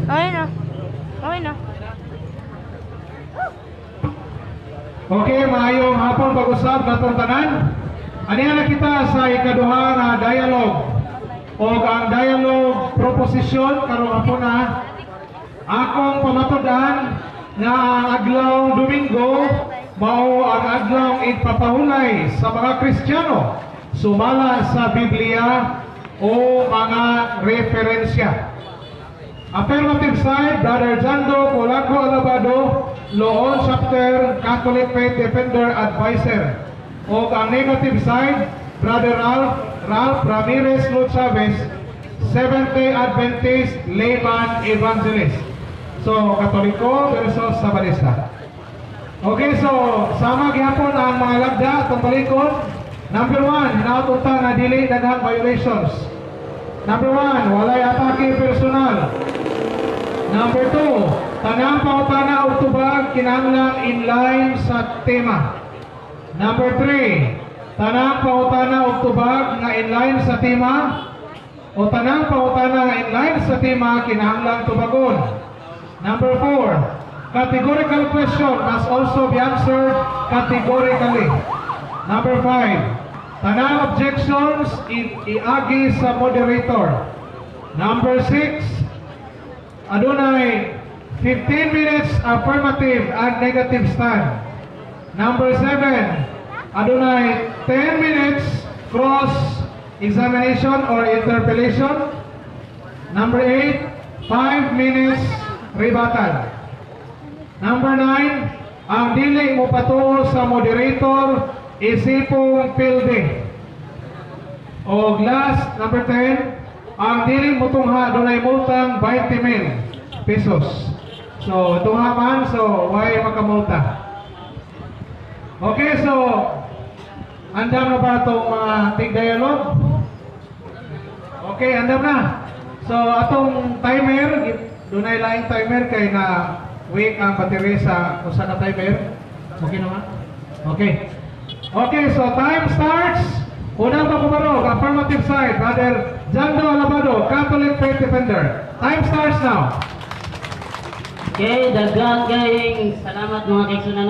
Okay na. Okay na. Okay, maayong hapon pag-usab natong tanan. Aniya na kita sa ikaduha nga dialogue o ang dialogue proposition karong hapon na akong pamatudan nga ang adlaw Domingo mao ang adlaw ipapahulay sa mga Kristiyano sumala sa Biblia o mga referensya. Affirmative side, Brother Jando Polanco Alabado, Law on Chapter, Catholic Faith Defender Advisor. O ang negative side, Brother Ralph Ramirez Luz Chavez, Seventh-day Adventist Layman Evangelist. So, Katoliko versus Sabalista. Okay, so, sama gyapon ang mga lagda atong palikod. Number 1, hinautunta na dili daghang violations. Number 1, walay atake personal. Number 2, tanang pautana o tubag kinahanglang inline sa tema. Number 3, tanang pautana o tubag nga inline sa tema o tanang pautana nga inline sa tema kinahanglang tubagon. Number 4, categorical question must also be answered categorically. Number 5, tanang objections iagi sa moderator. Number 6, adunay 15 minutes affirmative and negative stand. Number 7, adunay 10 minutes cross examination or interpellation. Number 8, 5 minutes rebuttal. Number 9, ang dili mo patuol sa moderator isipong fielding. O last, number 10, ang dili mo tungha dunay multang 20,000 pesos. So, tungha man, so why makamulta? Okay, so andam na ba itong mga tig-dialogue? Okay, andam na. So, atong timer, dunay laing timer kay na weak ang battery sa usa ka timer. Okay naman? Okay. Okay, so time starts. Unang pakumarog, affirmative side, Brother Jando Alabado, Catholic Faith Defender. Time starts now. Okay, daghang kayong salamat mga kaigsunan.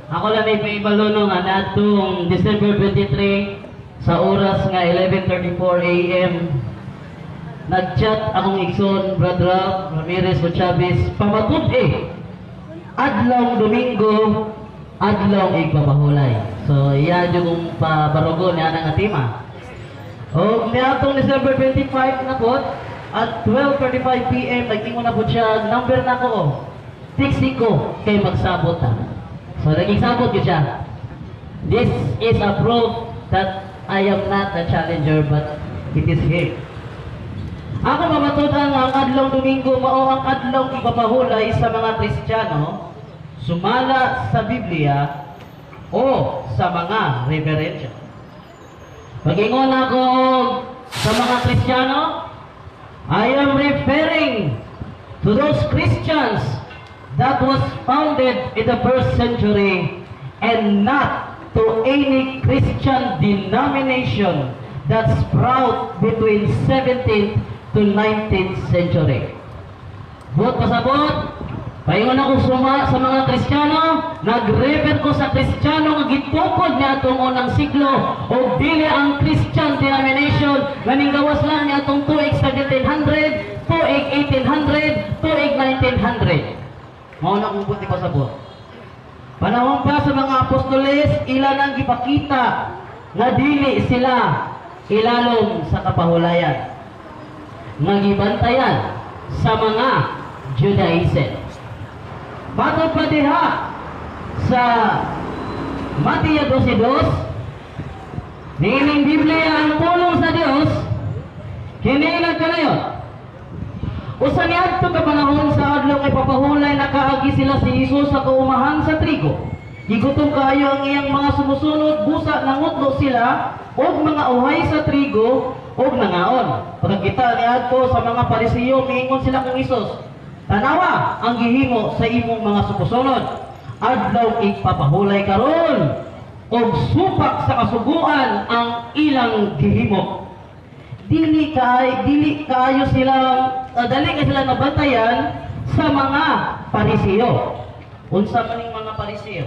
Ako lang may paibalono nga natong December 23 sa oras nga 11:34 AM. Nag-chat akong igsoon, Brother Ralph Ramirez Chavez, pamatud adlaw Domingo, adlaw igpapahulay. So, iya yung pabarogo niya ng atima. O, niatong December 25 na po, at 12:35 PM, nagtingo na po siya, number na ko, tiksi ko, kay magsabot na. So, naging sabot ko siya. This is a proof that I am not a challenger, but it is here. Ako mamatudan ang adlaw Domingo, mao ang adlaw ipapahulay sa mga Kristiyano, sumala sa Biblia, o sa mga reverensya. Pag-ingon ako sa mga Kristiyano, I am referring to those Christians that was founded in the 1st century and not to any Christian denomination that sprout between 17th to 19th century. Buot pasabot, paingon ako suma sa mga Kristiyano, nag-refer ko sa Kristiyano nga gitukod niya atong unang siglo o dili ang Christian denomination nga ninggawas lang niya atong tuig 1700, tuig 1800, tuig 1900. Mao na kung buti pasabot. Panahon pa sa mga apostoles, ila nang gipakita nga dili sila ilalom sa kapahulayan, nga gibantayan sa mga Judaism. Patod pa diha sa Mateo 12:2, niining Biblia ang pulong sa Dios, kini nagkanayon. Usa niadto ka panahon sa adlaw kay papahulay nakaagi sila si Jesus sa kaumahan sa trigo. Gigutom kaayo ang iyang mga sumusunod, busa nangutlo sila og mga uhay sa trigo og nangaon. Pagkita niadto sa mga Parisiyo, miingon sila kang Jesus, tanawa ang gihimo sa imong mga sumusunod. Adlaw ipapahulay karon og supak sa kasuguan ang ilang gihimo. Dili kayo silang dali kay sila nabantayan sa mga Pariseo. Unsa man ning mga Pariseo?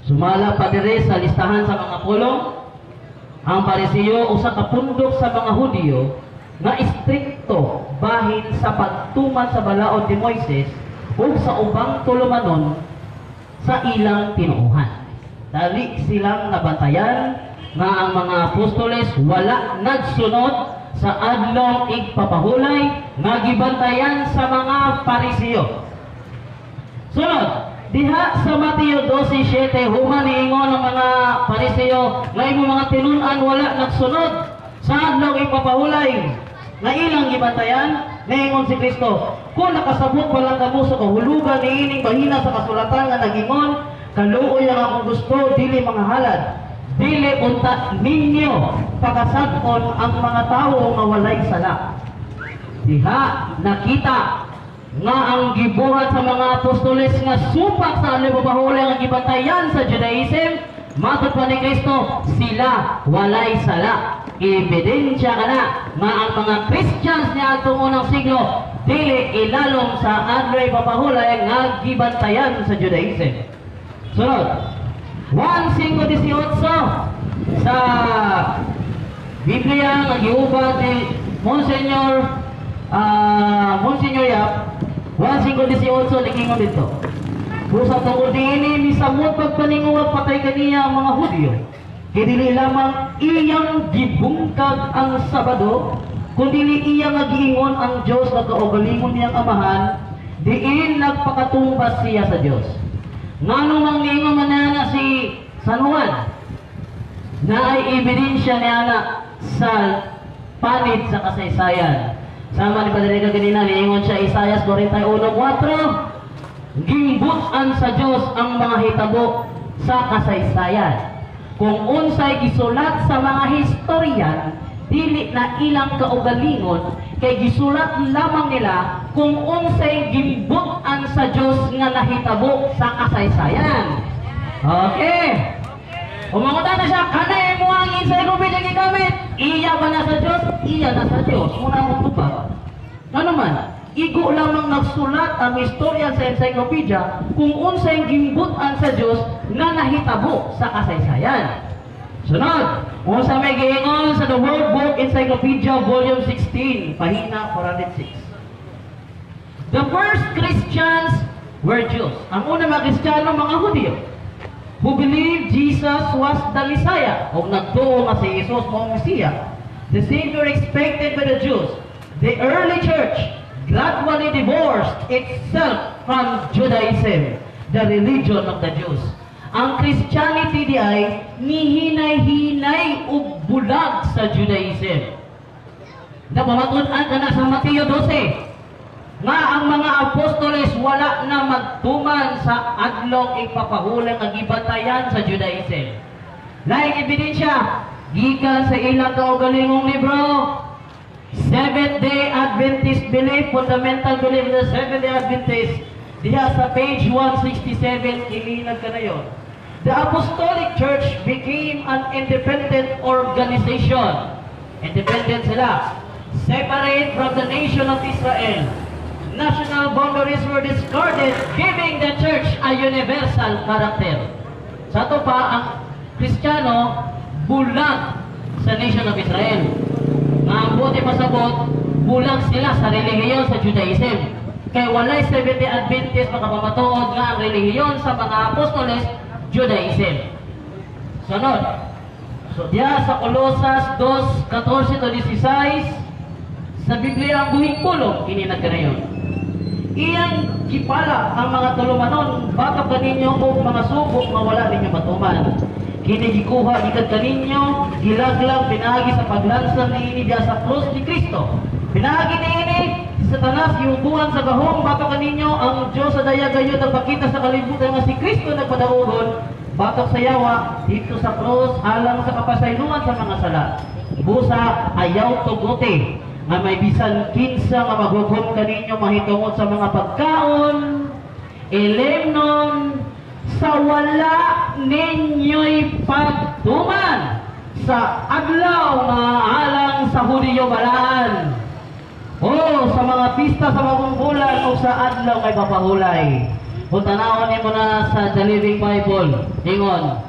Sumala pa dire sa listahan sa mga pulong. Ang Pariseo usa ka pundok sa mga Hudyo nga istrikto bahin sa pagtuman sa balaod ni Moises ug sa ubang tulumanon sa ilang tinuuhan. Dali silang nabantayan nga ang mga apostoles wala nagsunod sa adlong igpapahulay nga gibantayan sa mga Pariseo. Sunod, diha sa Mateo 12:7 human niingon ng mga Pariseo nga imo mga tinun-an wala nagsunod sa adlong igpapahulay nga ilang gibantayan. Niingon si Kristo, kung nakasabot pa lang kamo sa kahulugan niining bahina sa kasulatan nga nagingon, kaluoy ang akong gusto, dili mga halad. Dili unta ninyo pagkasad-on ang mga tao nga walay sala. Diha nakita nga ang gibuhat sa mga apostoles nga supak sa alipapahuli nga gibantayan sa Judaism, matod pa ni Kristo, sila walay sala. Ebidensya ka na nga ang mga Christians niya atong unang siglo dili ilalom sa adlay papahulay nga gibantayan sa Judaism. Sunod, 1:5:18 sa Biblia nga giubad ni Monsignor Yap, 1:5:18 likingon dito. Busa tungod diini misamot pagpaninguwag patay kaniya ang mga Hudyo. Kay dili lamang iyang gibungkag ang Sabado, kundi iyang nagiingon ang Dios nga kaugalingon niyang amahan, diin nagpakatumbas siya sa Dios. Nganong mang niingon man na si San Juan, na ay ebidensya niya sa panid sa kasaysayan. Sama ni Padre kanina, niingon siya Isaias 41:4, gimbutan sa Dios ang mga hitabo sa kasaysayan. Kung unsay gisulat sa mga historian, dili na ilang kaugalingon, kay gisulat lamang nila kung unsay gimbutan sa Dios nga nahitabo sa kasaysayan. Okay. Umangutan na siya, kanay mo ang encyclopedia gigamit. Iya ba na sa Dios? Iya na sa Dios. Muna mo tubag. Ano man? Igo lamang nagsulat ang istorya sa encyclopedia kung unsay gimbutan sa Dios nga nahitabo sa kasaysayan. Sunod, unsa may giingon sa The World Book Encyclopedia Volume 16, pahina 406. The first Christians were Jews. Ang unang mga Kristiyano mga Hudyo who believed Jesus was the Messiah, o nagtuo nga si Jesus mo Mesiya, the Savior expected by the Jews. The early church gradually divorced itself from Judaism, the religion of the Jews. Ang Christianity di ay nihinay-hinay ug bulag sa Judaism. Napamatunan ka na sa Mateo 12 nga ang mga apostoles wala na magtuman sa adlong ipapahuli nga gibantayan sa Judaism. Laing ebidensya gikan sa ilang kaugalingong libro, Seventh-day Adventist Belief, Fundamental Belief of the Seventh-day Adventist, diha sa page 167, ilinag ka na yun. The Apostolic Church became an independent organization. Independent sila. Separate from the nation of Israel. National boundaries were discarded, giving the church a universal character. Sa ito pa, ang Kristiyano bulag sa nation of Israel. Nga ang buti pasabot, bulag sila sa relihiyon sa Judaism. Kaya walay Seventh-day Adventist makapamatuod nga ang relihiyon sa mga apostoles, Judaism. Sunod. So diya sa Colosas 2:14-16, sa Biblia ang buhing pulong, kininag ka na yun. Iyang kipala ang mga tulumanon, baka ka ninyo o mga subok nga wala ninyo matuman. Kinigikuha ikat ka ninyo, gilaglang pinagi sa paglansang niini diya sa krus ni Kristo. Pinagi niini, si Satanas iubuhan sa gahong, baka ka ninyo ang Diyos sa daya gayon nagpakita sa kalibutan nga si Kristo nagpadaogon, batok sa yawa, dito sa krus, alang sa kapasayloan sa mga sala. Busa, ayaw tuguti, nga may bisan kinsa nga maghukom kaninyo mahitungod sa mga pagkaon, ilimnon, sa wala ninyo'y pagtuman sa adlaw nga alang sa Hudyo balaan. O sa mga pista sa bagong bulan o sa adlaw kay papahulay. Kung tanawon mo na sa The Living Bible, ingon,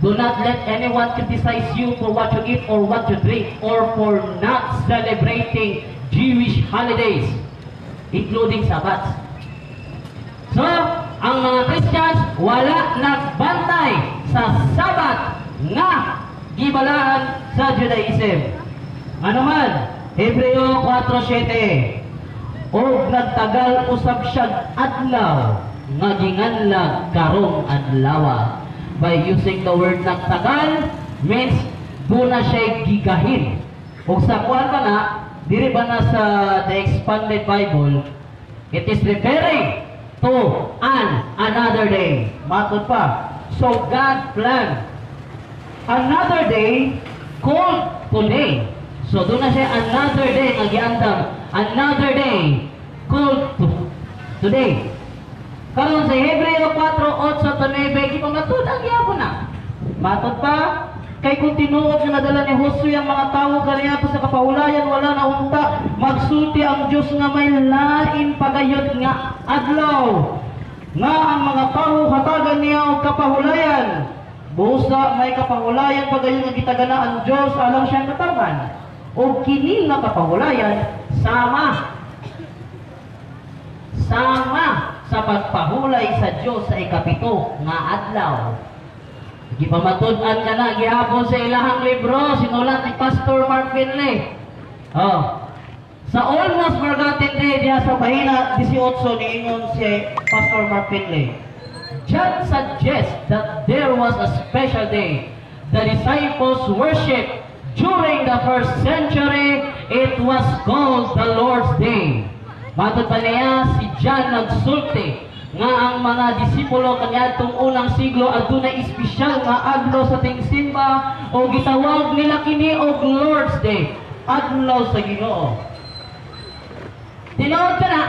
do not let anyone criticize you for what you eat or what you drink or for not celebrating Jewish holidays, including Sabbath. So, ang mga Christians wala nagbantay sa Sabbath nga gibalaan sa Judaism. Ano man, Hebreo 4:7, o nagtagal usab siya adlaw nga ginganlag karong adlaw. By using the word nagtagal means doon na siya gigahin. O sa kuwan pa na, diri ba na sa the Expanded Bible, it is referring to another day. Matod pa. So God planned another day called today. So doon na siya another day nga giandam. Another day called today. Karon sa Hebreo 4:8-9, gipamatod ang gyapon na. Matod pa, kay kung tinuod nga nadala ni Josue ang mga tawo kaniya sa kapahulayan, wala na unta, magsulti ang Dios nga may lain pagayod nga adlaw. Nga ang mga tawo hatagan niya og kapahulayan. Busa may kapahulayan pagayod nga gitagana ang Dios alang siyang katawan. O kini nga kapahulayan sama sa pagpahulay sa Dios sa ikapito nga adlaw. Gipamatod-an ka na gihapon sa ilahang libro sinulat ni Pastor Mark Finley. Sa almost forgotten day diha sa pahina 18 niingon si Pastor Mark Finley. John suggests that there was a special day the disciples worshiped during the first century. It was called the Lord's Day. Matod pa niya si John nagsulti nga ang mga disipulo kaniadtong unang siglo adunay espesyal nga adlaw sa tingsimba o gitawag nila kini og Lord's Day, adlaw sa Ginoo. Tinuod ka na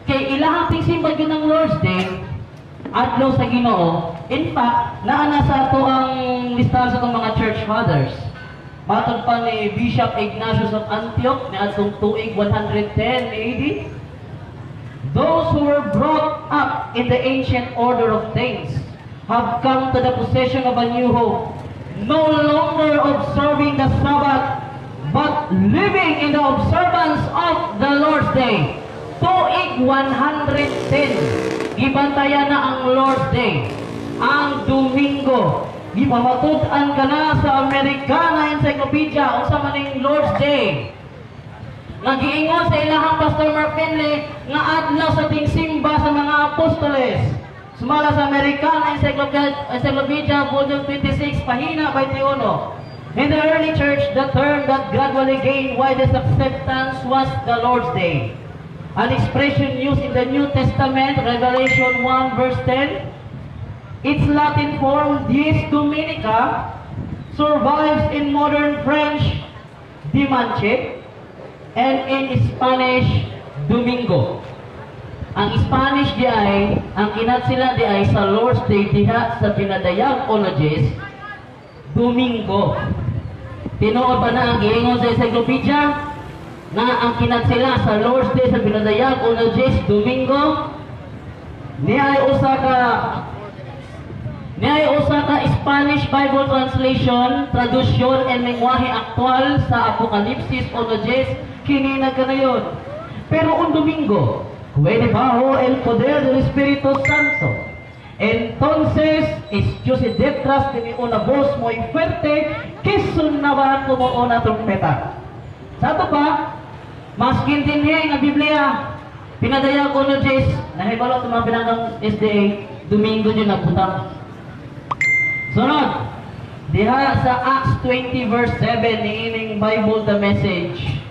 kay ilahang tingsimba gyud ang Lord's Day, adlaw sa Ginoo. In fact, naa sa ato ang listahan sa itong mga church fathers. Matod pa ni Bishop Ignatius of Antioch niadtong tuig 110 AD. Those who were brought up in the ancient order of things have come to the possession of a new hope, no longer observing the Sabbath, but living in the observance of the Lord's Day. Tuig 110, gibantayan na ang Lord's Day, ang Domingo. Gipamatud-an ka na sa Americana Encyclopedia o sa maning Lord's Day. Nagiingon sa ilahang Pastor Mark Finley nga adlaw sa tingsimba sa mga apostoles. Sumala sa Americana Encyclopedia, Volume 26, pahina 21. In the early church, the term that gradually gained widest acceptance was the Lord's Day. An expression used in the New Testament, Revelation 1 verse 10. Its Latin form, Dies Dominica, survives in modern French, Dimanche, and in Spanish, Domingo. Ang Spanish di ay, ang kinat sila di ay sa Lord's Day diha sa pinadayag ologies, Domingo. Tinuod ba na ang giingon sa encyclopedia na ang kinat sila sa Lord's Day sa pinadayag ologies, Domingo? Ni ay usa ka Spanish Bible translation, tradusyon and lengguwahe aktual sa Apokalipsis ologies kini nagkanayon. Pero un Domingo, fue debajo el poder del Espíritu Santo. Entonces, ellos detrás de una voz muy fuerte que sonaba como una trompeta. Sa ito pa, mas kintinhi nga Biblia, pinadaya ko no Jess, nahibalo ito mga pinanggang SDA, Domingo nyo nagputang. Sunod, diha sa Acts 20 verse 7, niining Bible the Message.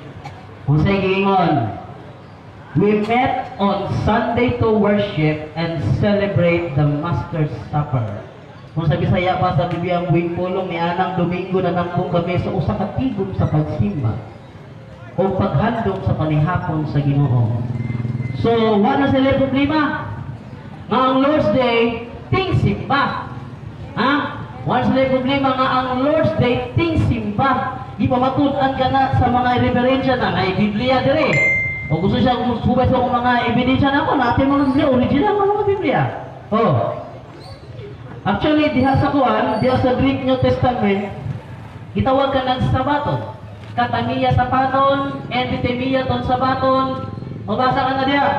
Kung sa giingon, we met on Sunday to worship and celebrate the Master's Supper. Kung sa Bisaya pa sa Bibiyang buwing pulong ni Anang Domingo na nangkong kami sa usa ka tigom sa pagsimba o paghandom sa panihapon sa Ginoo. So, wala sila problema. Nga ang Lord's Day, ting simba. Wala sila problema nga ang Lord's Day, ting simba. Di pa matunan ka na sa mga reverensya na may Biblia dire. O gusto siya subay sa mga ebidensya na ako, natin mga Biblia, original mga Biblia. Oh. Actually, diha sa Kuan, diha sa Greek New Testament, gitawag ka ng Sabaton. Katamiya sa paton, epitemiya ton Sabaton. Mabasa ka na diha.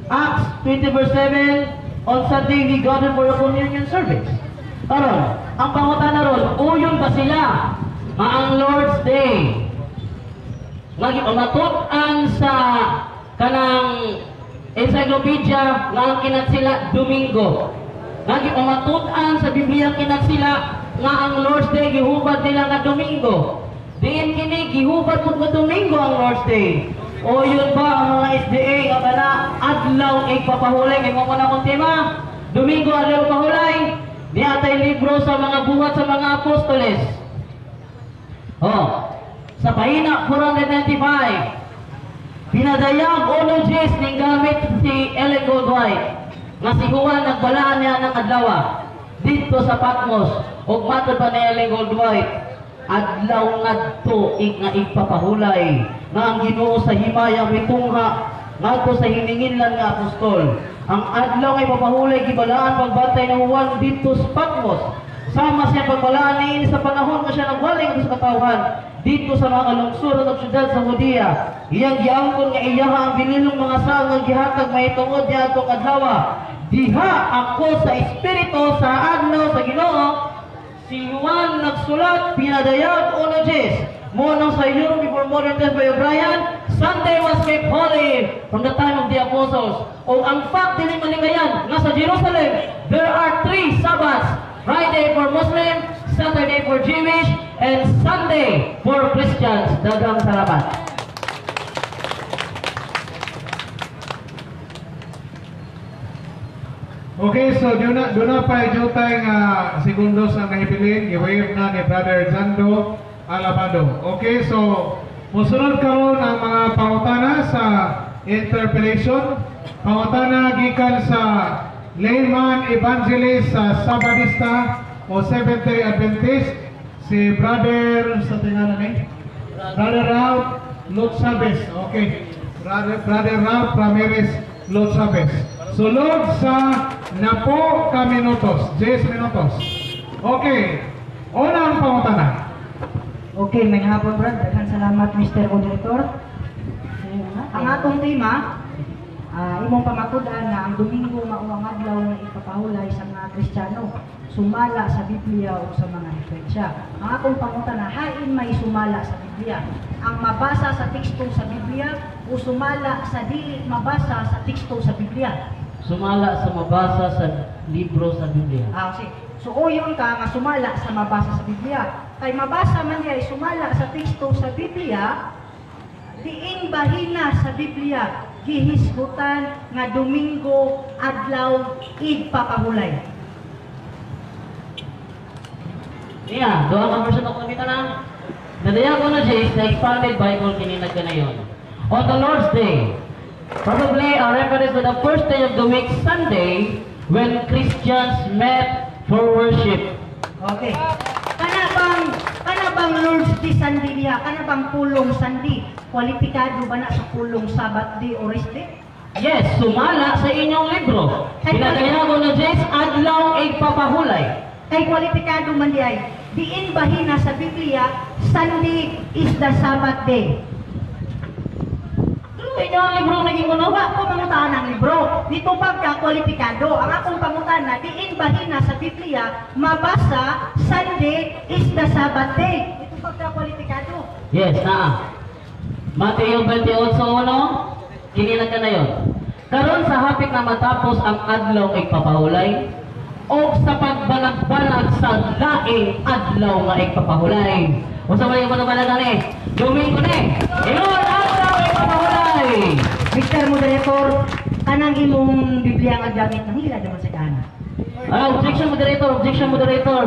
Acts 20 verse 7, on Sunday we gather for a communion service. Karon, ang pangutan na ron, uyon ba sila? Ang Lord's Day. Lagi umatutan sa kanang encyclopedia nga ang kinat sila Domingo. Lagi umatutan sa Biblia kinat sila nga ang Lord's Day gihubad nila nga Domingo. Diin kini gihubad pud nga Domingo ang Lord's Day. O yun ba ang mga SDA nga bala adlaw igpapahulay kay mo na kung tema Domingo adlaw pahulay di atay libro sa mga buhat sa mga apostoles. Oh, sa pahina 495 pinadayag ologies ning gamit si Ellen Goldwhite nga si Juan nagbalaan niya ng adlaw dito sa Patmos ug matod pa ni Ellen Goldwhite adlaw ngadto nga igpapahulay nga ang Ginoo sa himaya mitungha ngadto sa hininginlan nga apostol. Ang adlaw nga ipapahulay gibalaan pagbantay ng Juan dito sa Patmos. Sama siya pagbalaan niini sa panahon nga siya nagwalik sa katawhan dito sa mga lungsod at syudad sa Judea. Iyang giangkon nga iyaha ang binilong mga saal nga gihatag mahitungod niya atong adlaw. Diha ako sa espiritu sa adlaw sa Ginoo. Si Juan nagsulat, pinadayag ologies. Muna sa Europe before modern times by O'Brien, Sunday was kept holy from the time of the apostles. O ang fact din malingayan, nga sa Jerusalem, there are 3 Sabbaths. Friday for Muslim, Saturday for Jewish, and Sunday for Christians. Dagang salamat. Okay, so doon na pa jutay nga segundos ang nahibilin, i-wave na ni Brother Jando Alabado. Okay, so musunod karon ang mga pangutana sa interpellation. Pangutana gikan sa layman evangelist sa Sabadista o Seventh-day Adventist, si Brother sa tingalan ni Brother Ralph Lotsabes. Okay, Brother Ralph Ramirez Lotsabes. Sulod sa napo ka minutos, 10 minutos. Okay, una ang pangutana. Okay, may hapon Brad. Daghang salamat Mr. Moderator. Ang atong tema, imong pamatud-an na ang Domingo mao ang adlaw nga ipapahulay sa mga Kristiyano, sumala sa Biblia o sa mga diferensya. Ang atong pangutana, hain may sumala sa Biblia? Ang mabasa sa teksto sa Biblia o sumala sa dili mabasa sa teksto sa Biblia? Sumala sa mabasa sa libro sa Biblia. Okay. So uyon ka nga sumala sa mabasa sa Biblia. Kay mabasa man diay sumala sa teksto sa Biblia, diin bahina sa Biblia gihisgutan nga Domingo adlaw igpapahulay. Yeah, doon ang version ako nakita na. Nadaya ko na Jace, na expanded Bible kininag ka na yun. On the Lord's Day, probably a reference to the first day of the week, Sunday, when Christians met for worship. Okay. Kana bang Lord's Day Sunday diha? Kana bang pulong Sunday? Kwalipikado ba na sa pulong Sabbath Day o Rest Day? Yes, sumala sa inyong libro. Pinagaya ko na Jace, adlaw igpapahulay. Kay kwalipikado man diay, diin bahina sa Biblia, Sunday is the Sabbath day. Ito ang libro naging kuno. Wa ko mangutan ang libro. Dito pagka kwalipikado, ang akong pangutan na diin bahina sa Biblia, mabasa Sunday is the Sabbath day. Dito pagka kwalipikado. Yes, na. Mateo 28:1, kinilag ka na yun. Karon sa hapit na matapos ang adlaw igpapahulay, o sa pagbalag-balag sa laing adlaw nga igpapahulay. O sa mga iba ni Domingo ni. Ingon adlaw igpapahulay. Mr. Moderator, kanang imong Biblia nga gamit nang hila naman sa kana. Objection moderator, objection moderator.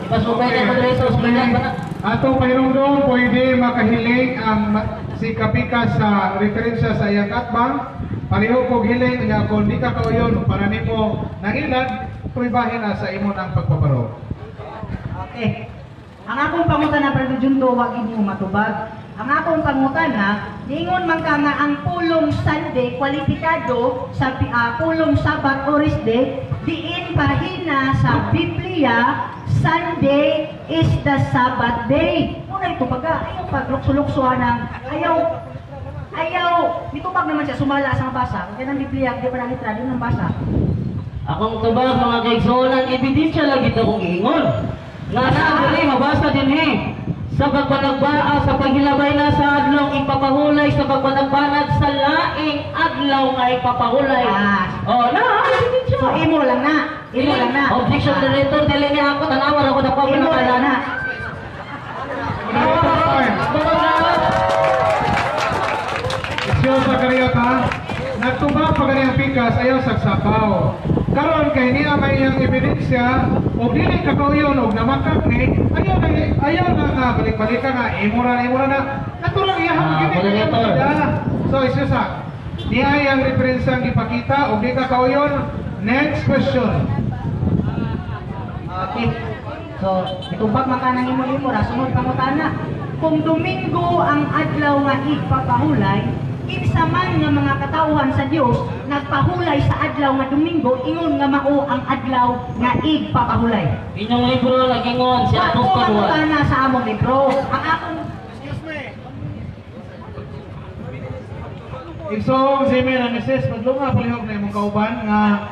Pasubay na moderator, sumayan ba na? Atong pahinungdong pwede makahiling ang si Kapika sa referensya sa iyang katbang. Pareho kong hiling nga kung di ka kauyon para nimo nangilan, pribahin na sa imo ng pagpaparo. Okay. Ang akong pangutana Brother Jundo wag inyo matubag. Ang akong pangutana ningon man ka nga ang pulong Sunday kwalipikado sa pulong Sabat o rest day diin pahina sa Biblia Sunday is the Sabbath day. Muna ito baga ayaw paglukso-luksuhan ng ayaw mitubag naman siya sumala sa basa. Kaya ng Biblia di pa na litra din ng basa. Akong tubag mga kaigsunan, ebidensya lagi ito kong iingon. Nga na, mabasa din sa pagpanagbaa, sa paghilabay na sa adlaw ipapahulay, sa pagpanagbanat sa laing adlaw nga ipapahulay. Ebidensya. So imo lang na. Objection director, dili niya ako, tanawar ako na po Imo lang na. Siya sa kariyata, nagtubag pa ganiyang pikas, ayaw sagsapaw. Karon kay niya may iyang ebidensya, o dili kakauyon, o namakak ni, ayaw na nga, balik-balik ka nga, imura na, naturang iyahang So, isusa, niya iyang referensyang ipakita, o di kakauyon, next question. Okay. So, itubag makanang imo-imo ra sunod pangutana. Kung Domingo ang adlaw nga igpapahulay, kinsa man nga mga katawhan sa Dios nagpahulay sa adlaw nga Domingo, ingon nga mao ang adlaw nga igpapahulay. Inyong libro nagingon si Apostol Juan. Pangutana sa among libro. Ang akong Igsong si Mira Mrs. Madlunga palihog na imong kauban nga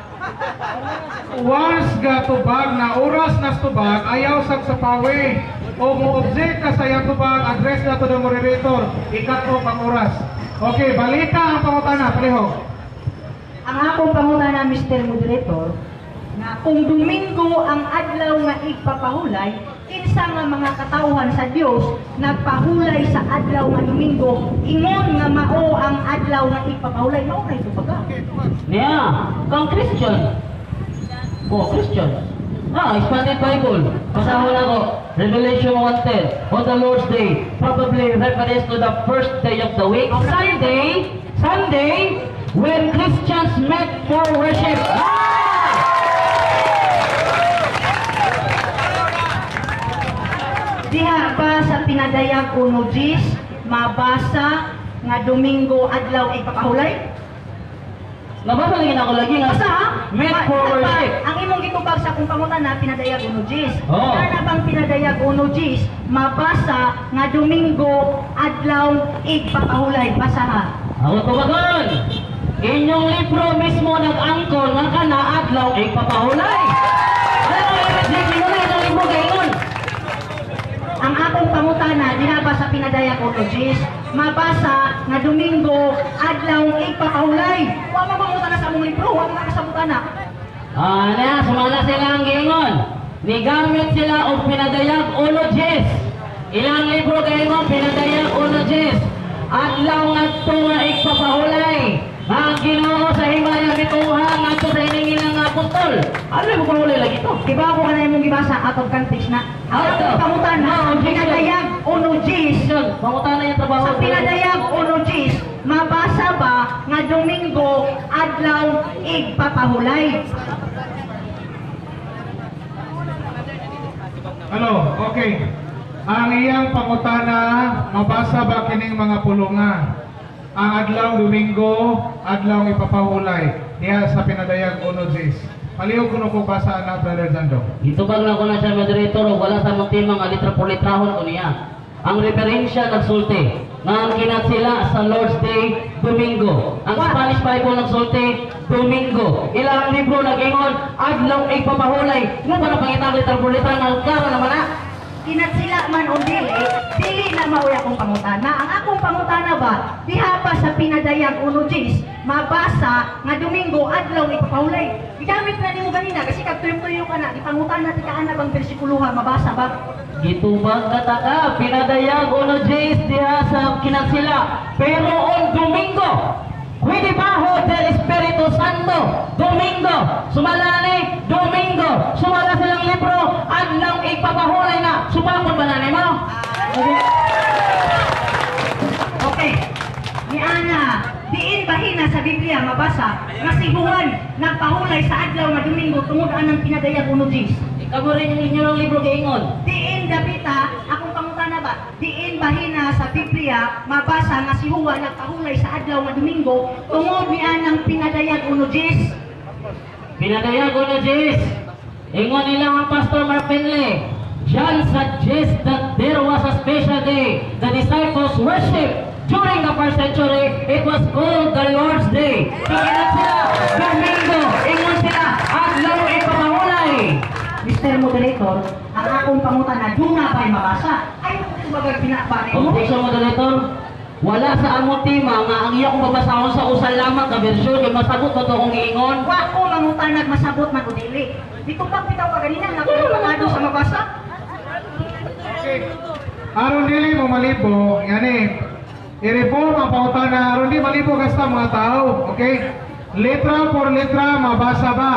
once gatubag na oras na tubag ayaw sa pawe o mo object ka sa iyang tubag address na to ng moderator ikatlo pang oras. Okay, balita ang pangutana palihog. Ang akong pangutana Mr. Moderator nga kung Domingo ang adlaw nga igpapahulay, kinsa nga mga katawhan sa Dios nagpahulay sa adlaw nga Domingo, ingon nga mao ang adlaw nga igpapahulay, mao na ito baga. Yeah, kang Christian. Christian. Expanded Bible. Pasahon ako. Revelation 1:10. On the Lord's Day, probably reference to the first day of the week. Sunday, when Christians met for worship. Diha ba sa pinadayag uno Gis, mabasa nga Domingo adlaw igpapahulay? Nabasa lagi na ako lagi nga. Basta ha? Met for worship. Ang imong gitubag sa kung pangutana pinadayag uno Gis. Oh. Kana bang pinadayag uno Gis, mabasa nga Domingo adlaw igpapahulay? Basa ha? Ako tubagon. Inyong libro mismo nag-angkol nga kana adlaw igpapahulay. Ang akong pangutana diha ba sa pinadayag uno Gis, mabasa nga Domingo adlaw igpapahulay? Wa man pangutana sa among libro, wa man kasabutana. Sumala sila ang giingon. Nigamit sila og pinadayag uno Gis. Ilang libro giingon pinadayag uno Gis. Adlaw ngadto nga igpapahulay. Ang Ginoo sa himaya mituha ngadto sa ining ilang apostol. Ano mo pahulay lagi to? Diba ako kanay mong gibasa out of context na? Ang akong pangutana, pinadayag uno Gis. Pangutana yung trabaho. Sa pinadayag uno Gis, mabasa ba nga Domingo adlaw igpapahulay? Okay. Ang iyang pangutana, mabasa ba kining mga pulunga? Ang adlaw Domingo, adlaw ipapahulay diha sa pinadayag uno Gis. Palihog kuno ko basa na Brother Jando. Itubag na ko na siya moderator o wala sa mong timang alitra po litrahon ko niya. Ang referensya nagsulti nga ang kinat sila sa Lord's Day, Domingo. Ang Spanish Bible nagsulti, Domingo. Ilang libro nag-ingon, adlaw ay papahulay. Nga pa na pangitang litra po litrahon, klaro naman na. Kinat sila man o dili na mauya akong pangutana. Ang akong pangutana ba, diha pa sa pinadayag uno Gis, mabasa nga Domingo adlaw ipapahulay. Gigamit na nimo ganina kasi kagtuyo-tuyo ka na, ipangutana ti kaana bang bersikuluha mabasa ba? Gitubag na taka, pinadayag uno Gis diha sa kinat sila. Pero on Domingo, Huidibajo del Espiritu Santo, Domingo, sumalani, Domingo, sumala silang libro, adlaw igpapahulay na, subakon ba na mo? Okay. Ni Ana, diin bahina sa Biblia mabasa nga si Juan nagpahulay sa adlaw nga Domingo tungod anang pinadayag uno Gis. Ikaw rin yung inyong libro giingon. Diin ganing dapita, akong pangutana ba, diin bahina sa Biblia, mabasa nga si Juan nagpahulay sa adlaw nga Domingo, tungod niya ng pinadayag uno Jis. Pinadayag uno Jis. Ingon nila ang Pastor Marpinle. John suggests that there was a special day the disciples worship. During the first century, it was called the Lord's Day. Ikinat sila, Domingo, ingon sila, adlaw ipamahulay. Mr. Moderator, ang akong pangutana, doon na ba'y mabasa? Ayaw ko bagay pinapare mo. Objection, Moderator. Wala sa among tema nga ang iya kong babasahon sa usan lamang ka bersyon kay masagot mo to kong iingon. Wa ko mangutana masabot man o dili. Dito pag bitaw ka ganina, nakapagpangado sa mabasa. Aron dili mo malibo, yani i-reform ang pautana, aron di malibo kasta mga tao, okay? Letra por letra mabasa ba?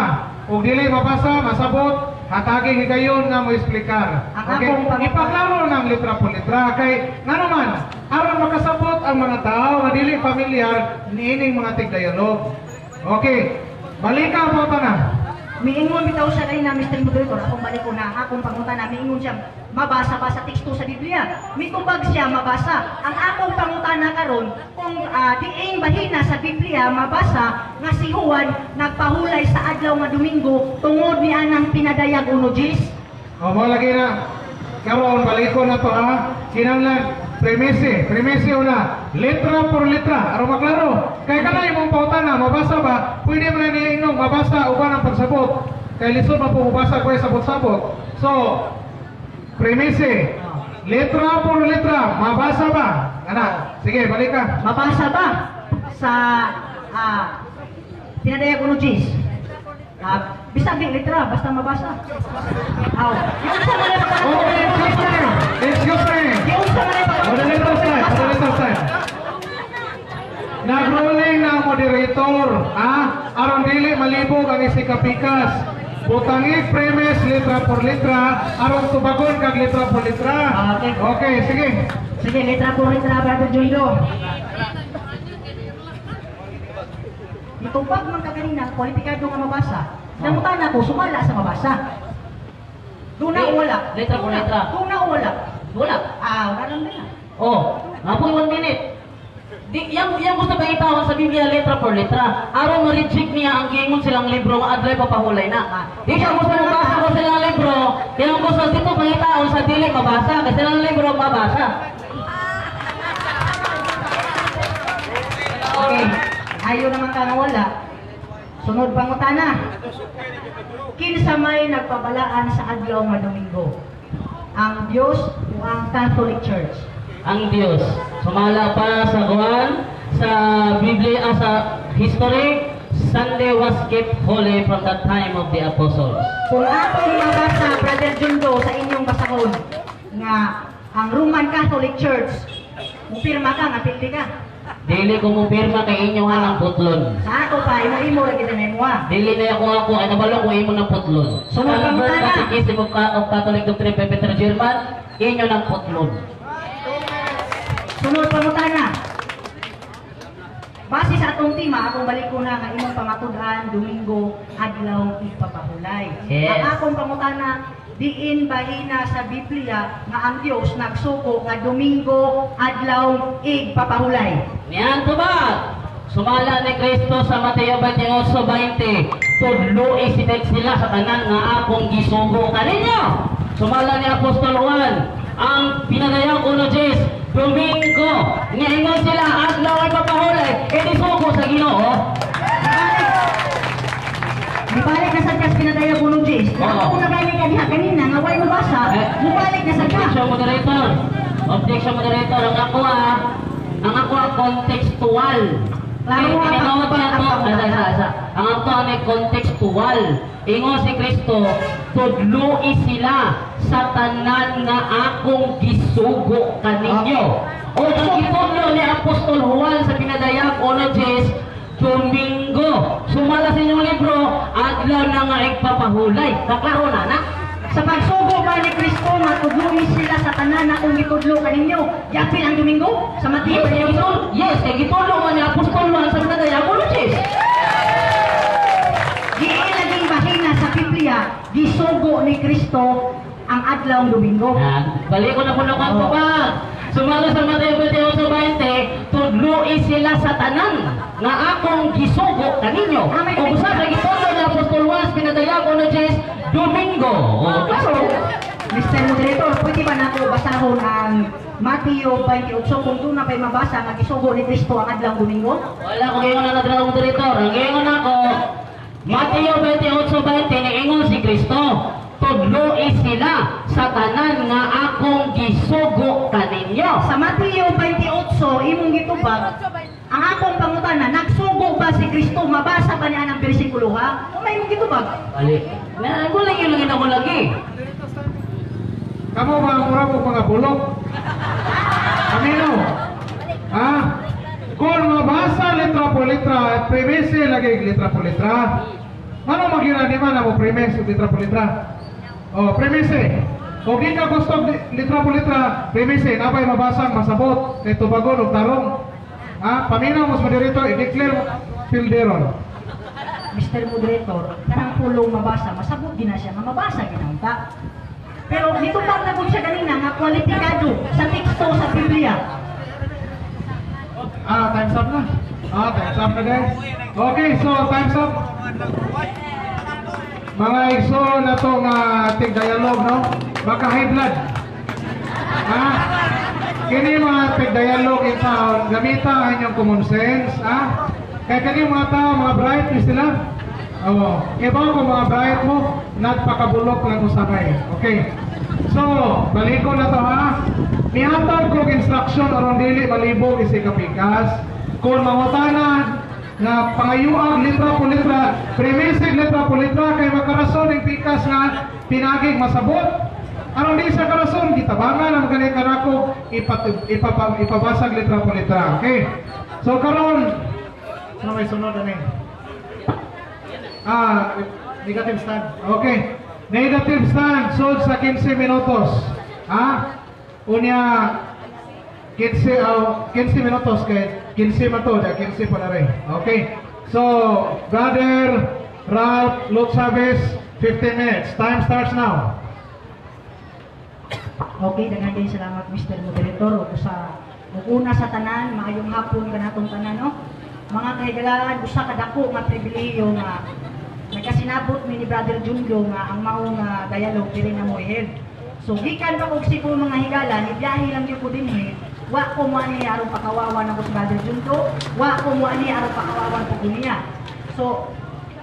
O dili mabasa, masabot, hatagin higayon nga mo explicar. Okay? Ipaklaro ng letra por letra kay nga naman, aron makasabot ang mga tao nga dili familiar niining mga tig-dialog. Okay, balik ka ang pautana. Miingon bitaw siya kayo na Mr. Moderator, akong balik ko na akong pangutana, miingon siya mabasa ba sa teksto sa Biblia. Mitubag siya mabasa. Ang akong pangutana karon kung diing bahina sa Biblia mabasa nga si Juan nagpahulay sa adlaw nga Domingo tungod ni anang pinadayag uno Jis. O mo lagi na. Karon balik ko na to ha. Kinahanglan premise una, letra por letra, aron maklaro. Kay kanay imong pautana, mabasa ba? Pwede man ni inyong mabasa uban ang pagsabot. Kay lisod man po mabasa ko sabot-sabot. So, premise, letra por letra, mabasa ba? Ana, sige, balik ka. Mabasa ba sa pinadayag uno Jis? Bisag di litra, basta mabasa. Aw, yung sa mga Okay, excuse me. yung sa mga Moderator side. Nag-rolling na ang moderator, ha? Aron dili malibog ang isikapikas. Butangi premise letra por letra, aron tubagon kag letra por letra. Okay. Okay, sige. Sige, letra por letra, Brother Jondo. Itubag man ka kanina, kwalipikado nga mabasa. Nangutan ako, sumala sa mabasa. Doon na o wala? Letra por letra. Doon na o wala? Wala. Wala lang din. Oh, apoy 1 minute. Yang gusto ba itawag sa Biblia letra por letra? Aron ma-reject niya ang giingon silang libro nga adlay papahulay na. Di siya gusto mabasa ko silang libro, kaya ang gusto dito pangitaon sa dili mabasa, kasi silang libro mabasa. Okay, ayaw naman ka na wala. Sunod pangutana. Kinsa may nagpabalaan sa adlaw nga Domingo? Ang Diyos o ang Catholic Church? Ang Diyos. Sumala pa sa Juan, sa Biblia, sa history, Sunday was kept holy from the time of the apostles. Kung atong mabasa, Brother Jundo, sa inyong basahon, nga ang Roman Catholic Church, mupirma ka, napilti ka. Dili ko mo pirma kay inyo nga ng putlon. Sa ako pa, imo ra kita na imo. Dili na ako ay nabalo ko imo ng putlon. Sunod Ang pangutana. Catechism of Catholic Doctrine by Peter German, inyo ng putlon. Sunod pangutana. Base sa atong tema, akong balik ko na nga imong pamatud-an Domingo adlaw ipapahulay. Yes. Ang akong pangutana, diin bahina sa Biblia nga ang Dios nagsuko nga Domingo adlaw ipapahulay. Niyan to ba? Sumala ni Kristo sa Mateo 28:20. Tudlo isinig sila sa tanan nga akong gisugo kaninyo. Sumala ni Apostol Juan, ang pinagayang uno Jis, Domingo, ngayon sila adlaw ay papahulay, sugo sa Ginoo. Mubalik na sa Diyos pinadaya punong Jis. Ako na balik ka diha kanina nga way mabasa. Mubalik na sa Diyos. Objection, moderator. Objection, moderator. Ang ako contextual. Klaro nga Tinawag niya to. Ang ako ay contextual. Ingo si Kristo, tudloi sila sa tanan nga akong gisugo kaninyo. O ang gitudlo ni Apostol Juan sa pinadayag uno Jis, Domingo. Sumala sa inyong libro, adlaw na nga ipapahulay. Naklaro na na. Sa pagsugo ba ni Kristo, matudloi sila sa tanan na kung itudlo kaninyo. Yapil ang Domingo? Sa Mateo Yes, kay gitudlo mo ni Apostol Juan sa pinadayag uno Jis. Giilaging bahina sa Biblia, gisugo ni Kristo ang adlaw adlaw Domingo. Balik ko na po ko ba? Sumalo sa Mateo 28:20, tudloi sila sa tanan nga akong gisugo kaninyo. Kung usa sa gitulo ni Apostol Juan pinadaya ko na Jes Domingo. Klaro. Mr. Moderator, pwede ba nako basahon ang Mateo 28 kung doon na pa'y mabasa nga gisugo ni Kristo ang adlaw Domingo? Wala ko ngayon na nadrang Moderator. Ang ngayon ako, Mateo 28:20, niingon si Kristo, tudloi sila sa tanan nga akong gisugo kaninyo. Sa Mateo 28, imong gitubag, ang akong pangutana, nagsugo ba si Kristo? Mabasa ba niya ang bersikulo ha? O may imong gitubag? Balik. Nagulang yun lang ako lagi. Kamu mga mga bulok. Amino. Ha? Kung mabasa letra po letra, premise lagi letra po letra. Ano magira di man mo premise letra po letra? Oh, premise. Kung di ka gusto letra po letra, premise napay mabasa masabot kay tubagon ug tarong. Ha? Paminaw mas moderator i-declare filderon. Mr. Moderator, kanang pulong mabasa, masabot din na siya nga mabasa ginunta. Pero dito bang nagod siya kanina nga kwalipikado sa teksto sa Biblia. Time's up na. Time's up na guys. Okay, so time's up. Mga igso na itong ating dialogue, no? Baka high blood. Ha? Kini mga ating dialogue ito, gamita ang inyong common sense, ha? Kaya kani mga tao, mga bright ni sila. Oo. Iba ko mga bright mo, nagpakabulok lang usapay. Okay. So, balik ko na to ha. Nihatag kong instruction aron dili malibog isi kapikas. Kung mangutanan na pangayuang litra po litra, premisig litra po litra kay makarason ng pikas nga pinagig masabot. Aron di sa karason, gitabangan ang ganit kanako ipabasag litra po litra. Okay. So karon, ano may sunod na negative stand. Okay. Negative stand. So sa 15 minutos. Ha? Unya 15 minutos kay 15 mato, 15 pa na rin. Okay. So, brother Ralph Lutzaves, 15 minutes. Time starts now. Okay, daghan din salamat Mr. Moderator. Una sa tanan, maayong hapon kanatong tanan, no? Mga kahigalaan, usa ka dako nga pribilehiyo nga nagkasinabot mi ni Brother Junlo nga ang maong dialogue diri na mo i-held. So gikan pa og Cebu mga higala, ibiyahe lang gyud ko dinhi. Wa ko mo ani aron pakawawan ako sa Brother Junlo, wa ko mo ani aron pakawawan ko niya. So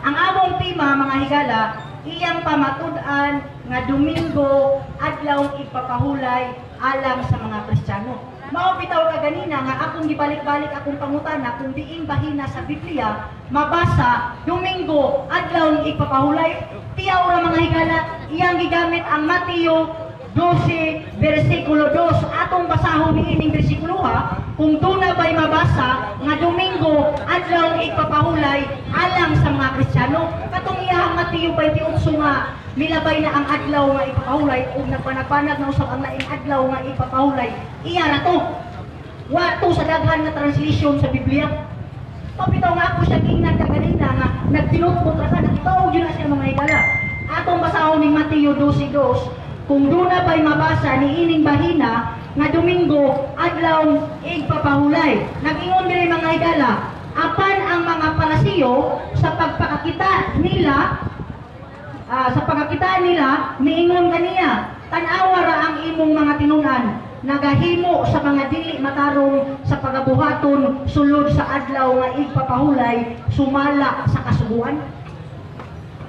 ang among tema mga higala, iyang pamatud-an nga Domingo adlaw ipapahulay alang sa mga Kristiyano. Mao bitaw ka ganina nga akong gibalik-balik akong pangutana kung diin bahina sa Biblia mabasa Domingo adlaw ipapahulay. Tiyaw ra mga higala, iyang gigamit ang Mateo 12 versikulo 2. Atong basahon niining bersikulo ha. Kung doon na ba'y mabasa nga Domingo adlaw ipapahulay alang sa mga Kristiyano. Katong iyang Mateo 28 nga milabay na ang adlaw nga ipapahulay o nagpanag-panag na usap ang laing adlaw nga ipapahulay. Iya ra to. Wa to sa daghan nga translation sa Biblia. Pabitaw nga ako siya tingnan ka ganina nga nagtinutpot ra ka nakitaw yun na siya mga higala. Atong basahon ni Mateo 12:2 kung doon na ba'y mabasa ni ining bahina nga Domingo adlaw ipapahulay. Nag-ingon diri mga higala, apan ang mga Parasiyo sa pagpakakita nila niingon kaniya, tan-awa ra ang imong mga tinunan, nagahimo sa mga dili matarong sa pagabuhaton sulod sa adlaw nga ipapahulay sumala sa kasuguan.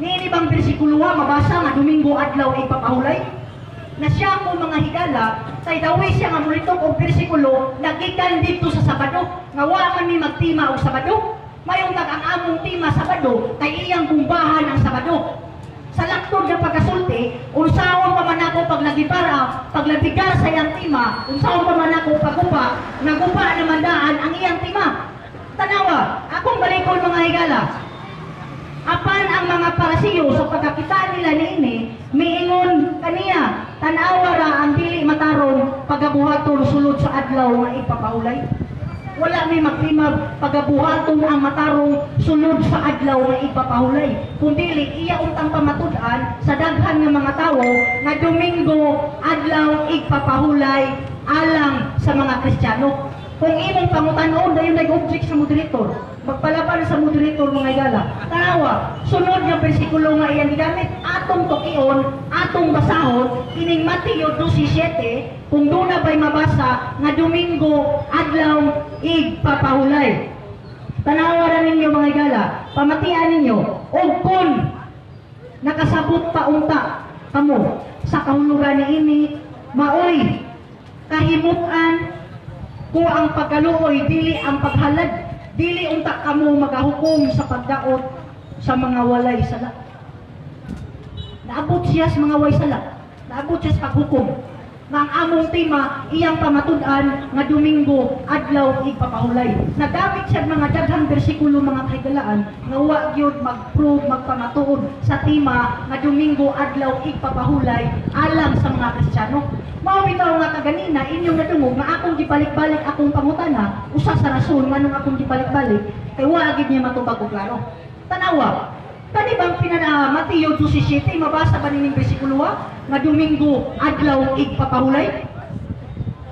Niini bang bersikulo mabasa nga Domingo adlaw ipapahulay? Na siya ko mga higala, kay dawi siya nga mulitok og bersikulo nagikan dito sa Sabado, nga wa man mi magtima og Sabado. Mayong ang among tema Sabado kay iyang bumbahan ang Sabado. Sa laktod na pagkasulti, unsahon pa man ako paglabigar sa iyang tima, unsahon pa man ako pagupa, nagupa naman daan ang iyang tima. Tanawa, akong balikon mga higala. Apan ang mga Parasiyo sa pagkakita nila niini, miingon kaniya, tanawa ra ang dili matarong pagabuhaton sulod sa adlaw nga ipapahulay. wala may magtimag pagabuhaton ang matarong sulod sa adlaw nga ipapahulay. Kundi iya untang pamatud-an sa daghan nga mga tawo nga Domingo adlaw ipapahulay alang sa mga Kristiyano. Kung imong pangutan-on dayon nag-object sa moderator, magpalaban sa moderator mga igala. Tanawa, sunod nga bersikulo nga iyang gigamit, atong tukion, atong basahon, ining Mateo 12:7, kung doon na ba'y mabasa nga Domingo adlaw igpapahulay. Tanawa na ninyo mga igala, pamatian ninyo, o kung nakasabot pa unta kamo sa kahulugan ni ini, maoy kahimutan kung ang pagkaluoy dili ang paghalad, dili unta kamo magahukom sa pagdaot sa mga walay sala. Naabot siya sa mga walay sala, naabot siya sa paghukom. Nga ang among tema iyang pamatud-an nga Domingo adlaw igpapahulay. Nagamit siya mga daghang bersikulo mga kahigalaan nga wa gyud mag-prove magpamatuod sa tema nga Domingo adlaw igpapahulay alang sa mga Kristiyano. Mao bitaw nga kaganina inyong natungog nga akong gibalik-balik akong pangutana, usa sa rason nganong akong gibalik-balik kay wa gid niya matubag og klaro. Tanawa, kani bang Mateo 12:7 mabasa ba nining bersikulo nga Domingo adlaw igpapahulay?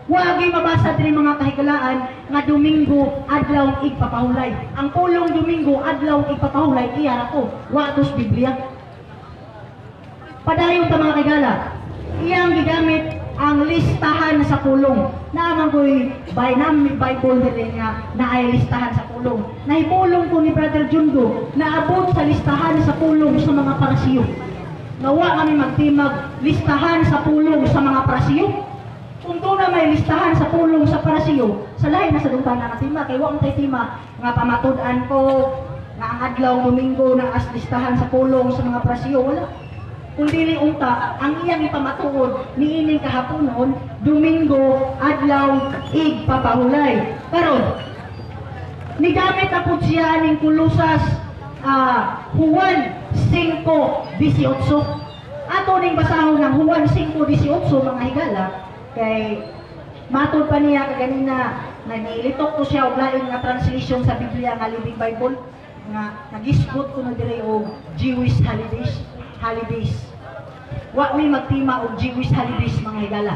Wa gyud mabasa diri mga kahigalaan nga Domingo adlaw igpapahulay. Ang pulong Domingo adlaw igpapahulay iya ako, wa tos Biblia. Padayon ta mga kahigala, iyang gigamit ang listahan sa pulong. Naman ko'y Bible din nga na ay listahan sa pulong. Naipulong ko ni Brother Jundo na abot sa listahan sa pulong sa mga parasiyo. Nawa kami magtimag listahan sa pulong sa mga parasiyo. Kung doon na may listahan sa pulong sa parasiyo, sa lahi na sa dutan na natima, kay wang tayo tima nga pamatud-an ko na ang adlaw Domingo na as listahan sa pulong sa mga parasiyo, wala. Kung dili unta, ang iyang ipamatuod ni ining kahaponon, Domingo adlaw igpapahulay. Karon, nigamit apod siya ning Kulosas Juan 5:18. Ato ning basahon ng Juan 5:18 mga higala, kay matod pa niya kaganina nagilitok ko siya og lain nga translation sa Biblia nga Living Bible nga nagisgot ko na dire og Jewish holidays. Wa may magtima og Jewish holidays mga higala.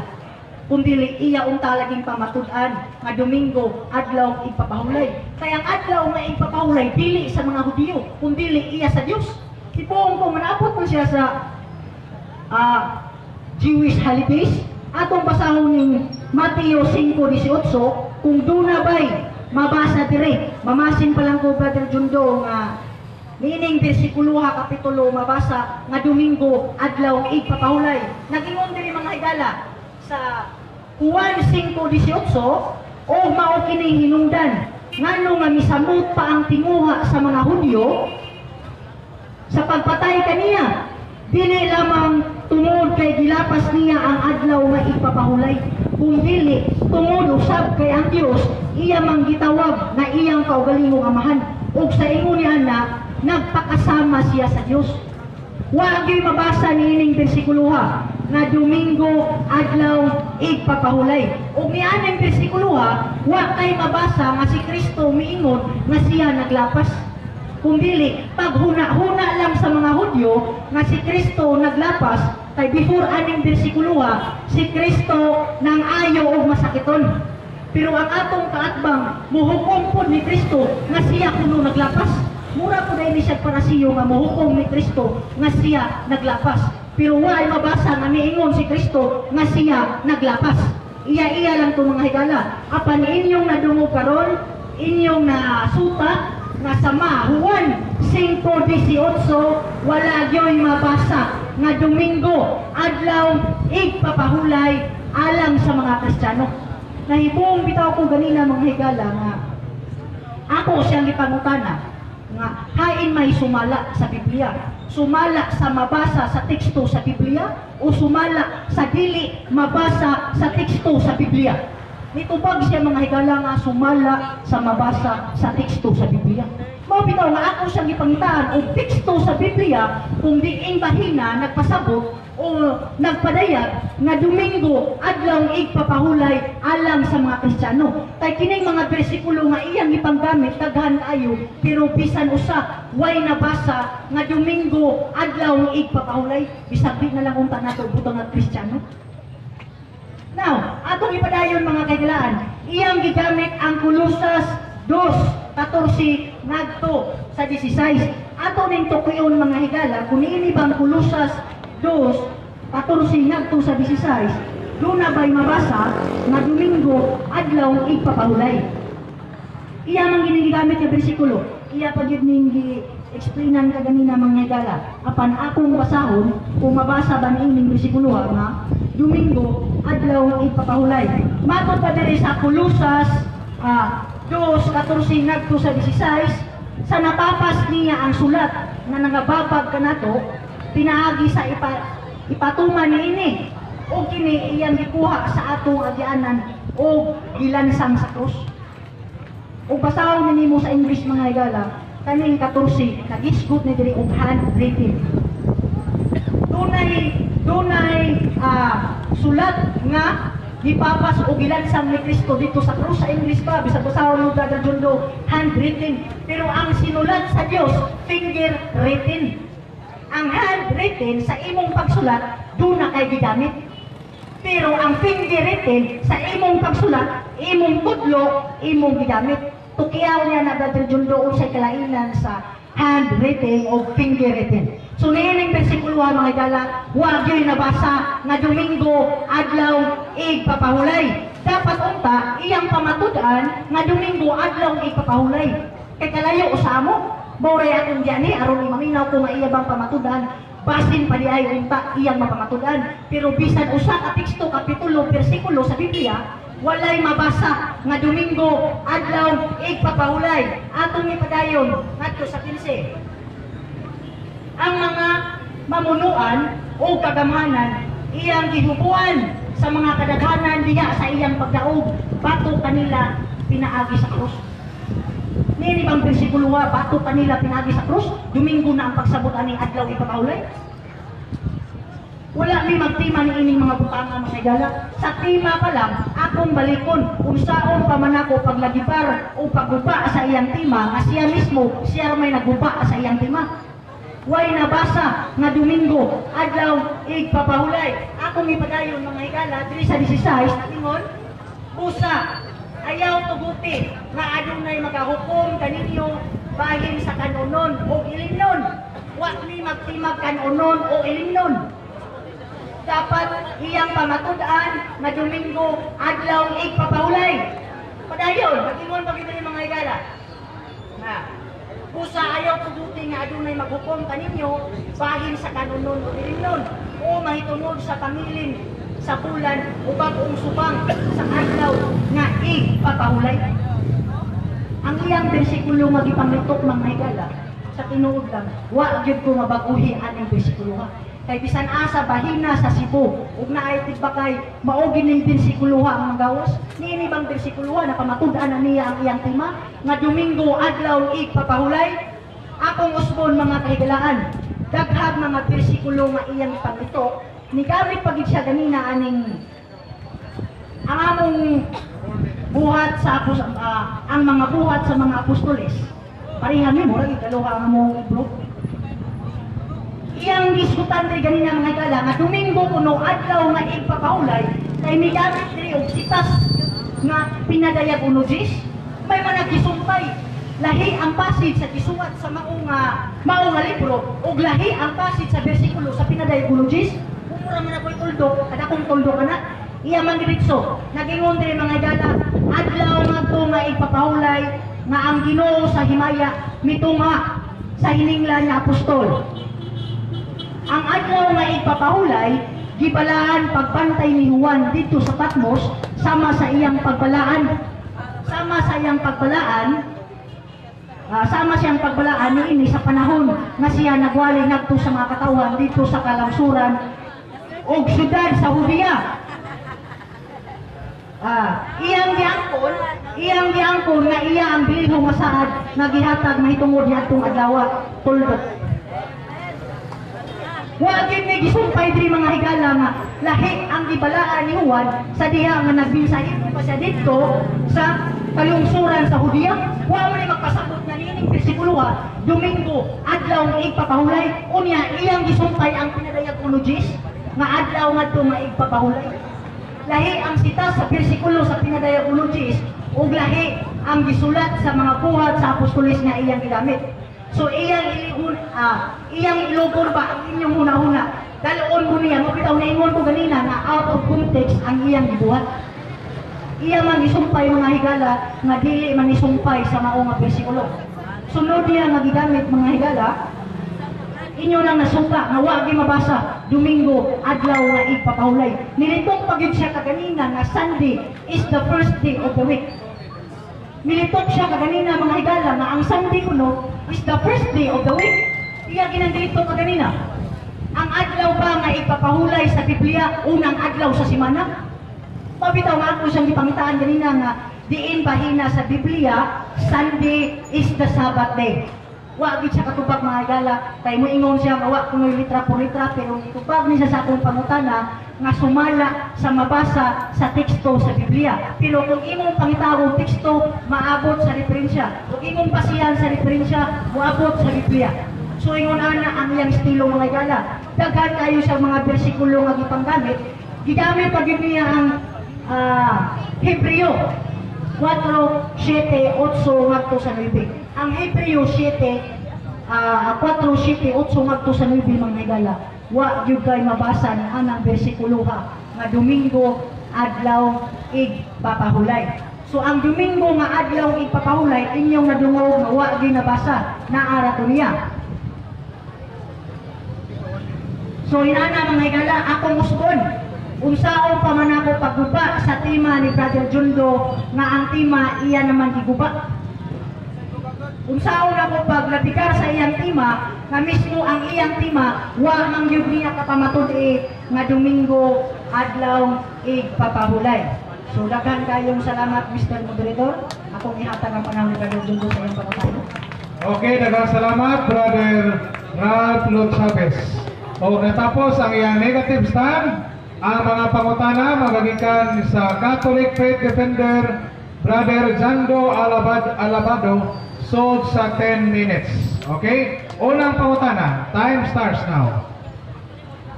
Kundi iya unta laging pamatud-an nga Domingo adlaw igpapahulay. Kaya ang adlaw nga igpapahulay dili sa mga Hudiyo, kundi iya sa Dios. Tipong kung manapot mo siya sa Jewish holidays, atong basahon ning Mateo 5:18, kung duna bay mabasa dire, mamasin pa lang ko Brother Jundo nga meaning bersikulo kapitulo mabasa nga Domingo adlaw igpapahulay. Nagingon diri mga higala sa Juan 5:18, o mao kining hinungdan ngano nga misamot pa ang tinguha sa mga Hudyo sa pagpatay kaniya, dili lamang tungod kay gilapas niya ang adlaw nga igpapahulay, kung dili tungod usab kay ang Dios iya mang gitawag na iyang kaugalingong amahan, ug sa ingon niya na nagpakasama siya sa Dios. Wa gyud mabasa niining bersikulo nga Domingo adlaw igpapahulay. Ug nianing bersikulo wa kay mabasa nga si Kristo miingon nga siya naglapas. Kung dili paghuna-huna lang sa mga Hudyo nga si Kristo naglapas, kay before aning bersikulo si Kristo nang ayo og masakiton. Pero ang atong kaatbang muhukom pod ni Kristo nga siya kuno naglapas. Mura po dahil siya para siyo nga mahukom ni Kristo nga siya naglapas. Pero wala mabasa nga miingon si Kristo nga siya naglapas. Iya lang ito mga higala. Apan inyong nadungog karon, inyong nasuta nga sama Juan 5:18, wala gyoy mabasa nga Domingo adlaw igpapahulay alang sa mga Kristiyano. Nahibong bitaw ko ganina mga higala nga ako siyang ipangutana nga hain may sumala sa Biblia, sumala sa mabasa sa teksto sa Biblia o sumala sa dili mabasa sa teksto sa Biblia. Nitubag siya mga higala nga sumala sa mabasa sa teksto sa Biblia. Mao bitaw nga ako siyang ipangitaan og teksto sa Biblia kung diing bahina nagpasabot o nagpadayag nga Domingo adlaw igpapahulay alang sa mga Kristiyano. Kay kining mga bersikulo nga iyang ipanggamit daghan kayo pero bisan usa way nabasa nga Domingo adlaw igpapahulay bisag di na lang unta nato butang nga Kristiyano. Now, atong ipadayon mga kaigalaan, iyang gigamit ang Kolosas 2:14 ngadto sa 16. Ato ning tukuyon mga higala kung niini bang Kolosas 2:14 ngadto sa 16. Doon na ba'y mabasa na Domingo adlaw igpapahulay. Iya man ginigamit nga bersikulo. Iya pa gyud ning gi-explainan kaganina mga higala. Apan akong basahon kung mabasa ba niining bersikulo nga Domingo adlaw igpapahulay. Matod pa diri sa Kolosas 2:14 ngadto sa 16, sa napapas niya ang sulat na nangababag kanato pinaagi sa ipatuman niini o kini iyang gikuha sa atong agyanan o gilansang sa krus. O basahon nimo sa English mga higala kaning 14 nagisgot ni diri og handwritten. Dunay sulat nga gipapas o gilansang ni Kristo dito sa krus. Sa English pa bisag basahon mo Brother Jondo handwritten, pero ang sinulat sa Dios finger written. Ang handwritten sa imong pagsulat doon na kay gigamit, pero ang finger written sa imong pagsulat imong tudlo imong gigamit. Tukiyaw niya na Brother Jondo unsay kalainan sa handwritten o finger written. So niining bersikulo mga higala, wa gyud nabasa nga Domingo adlaw igpapahulay. Dapat unta iyang pamatud-an nga Domingo adlaw igpapahulay. Kay kalayo usamo, boray akong diani aron imaminaw ko nga iya bang pamatud-an. Basin pa di ay unta iyang mapamatud-an. Pero bisan usa ka teksto, kapitulo, bersikulo sa Biblia, walay mabasa nga Domingo adlaw igpapahulay. Atong ipadayon ngadto sa 15. Ang mga mamunuan o kagamanan iyang gihubuan sa mga kadaghanan diha sa iyang pagdaog, bato kanila pinaagi sa krus. Nini bang bersikulo bato kanila pinaagi sa krus, Domingo na ang pagsabot ani adlaw ipapahulay? Wala mi magtima ni ining mga butanga mga higala. Sa tima pa lang akong balikon kung saon pa man ako paglagibar o pagguba sa iyang tima nga siya mismo siya may nagguba sa iyang tima. Way nabasa nga Domingo adlaw igpapahulay. Akong ipadayon mga higala diri sa 16 ingon busa ayaw tuguti nga adunay magahukom kaninyo bahin sa kanonon o ilimnon. Wa ni magtimag kanonon o ilimnon. Dapat iyang pamatud-an nga Domingo adlaw igpapahulay. Padayon magingon pagid ni mga higala. Na busa ayaw tuguti nga adunay maghukom kaninyo bahin sa kanonon o ilimnon o mahitungod sa pangilin sa bulan o bagong subang sa adlaw nga igpapahulay. Ang iyang bersikulo nga gipangitok mga higala sa tinuod lang, wa gyud ko mabaguhi aning bersikulo. Kay bisan asa bahina sa Cebu ug naay tigbakay mao gining bersikulo ang magawas. Niini bang bersikulo na pamatud-an na niya ang iyang tema nga Domingo adlaw igpapahulay. Akong usbon mga kahigalaan, daghang mga bersikulo nga iyang pangitok ni gamit pagid siya ganina aning ang among buhat sa ang mga buhat sa mga apostoles. Pareha mi mo ra gikaluha ang among ibro. Iyang diskutan rin ganina mga higala nga Domingo kuno adlaw nga igpapahulay kay migamit diri og sitas nga pinadayag uno Diyos. May mga gisumpay lahi ang passage sa gisuwat sa mao nga libro ug lahi ang passage sa bersikulo sa pinadayag uno Diyos. Kumura man ako'y tuldok, kada kong tuldok na iya man diretso nagingon diri mga higala adlaw nga to nga igpapahulay nga ang Ginoo sa himaya mitunga sa hininglan nga apostol. Ang adlaw nga igpapahulay gibalaan pagbantay ni Juan dito sa Patmos sama sa iyang pagbalaan niini sa panahon nga siya nagwali ngadto sa mga katawhan dito sa kalangsuran og syudad sa Judea. Iyang giangkon iyang giangkon nga iya ang bilihong masaad nga gihatag mahitungod niadtong adlaw tuldok. Wa gid ni gisumpay diri mga higala nga lahi ang gibalaan ni Juan sa diha nga nagbinsahit pa siya didto sa kalungsuran sa Hudiya. Wa man ni magpasabot nga nining bersikulo Domingo adlaw nga igpapahulay unya iyang gisumpay ang pinadayag ulogis nga adlaw ngadto maigpapahulay. Lahi ang sita sa bersikulo sa pinadayag ulogis ug lahi ang gisulat sa mga buhat sa apostoles nga iyang gigamit. So iyang ilugon ba ang inyong huna-huna? Daloon mo niya, mapitaw na ingon ko ganina na out of context ang iyang gibuhat. Iya man isumpay mga higala nga dili man isumpay sa mao nga bersikulo. Sunod niya nga gigamit mga higala, inyo nang nasumpa nga wa gi mabasa Domingo adlaw nga igpapahulay. Nilitong pagid siya kaganina nga Sunday is the first day of the week. Nilitok siya kaganina mga higala nga ang Sunday kuno is the first day of the week. Iya ginandito kaganina. Ang adlaw ba nga ipapahulay sa Biblia unang adlaw sa semana? Pabitaw nga ako siyang gipangitaan ganina nga diin bahina sa Biblia Sunday is the Sabbath day. Wa gid siya katubag mga higala kay moingon siya nga wa kunoy litra por litra pero itubag ni siya sa akong pangutana nga sumala sa mabasa sa teksto sa Biblia. Pero kung imong pangitawong teksto, maabot sa referensya. Kung imong pasihan sa referensya, maabot sa Biblia. So ingon ana ang iyang estilo mga higala. Daghan kayo sa mga bersikulo nga gipanggamit. Gigamit pa gid niya ang Hebreo 4:7, 8 ngadto sa 9. Ang Hebreo 4:7, 8 ngadto sa 9 mga higala. Wa gyud kay mabasa ni anang bersikulo nga Domingo adlaw igpapahulay. So ang Domingo nga adlaw igpapahulay inyong nadungog nga wa gyud nabasa naara to niya. So inana mga higala akong usbon unsaon pa man ako pagguba sa tema ni Brother Jundo nga ang tema iya naman giguba. Unsaon ako paglabikar sa iyang tema nga mismo ang iyang tema wa mang gyud niya kapamatud nga Domingo adlaw igpapahulay. So daghan kayong salamat Mr. Moderator. Akong ihatag ang panahon ni Brother Jundo sa iyang pangutana. Okay, daghang salamat Brother Ralph Lot Chavez. O natapos ang iyang negative stand. Ang mga pangutana magagikan sa Catholic Faith Defender Brother Jando Alabado sold sa 10 minutes. Okay? Unang pangutana. Time starts now.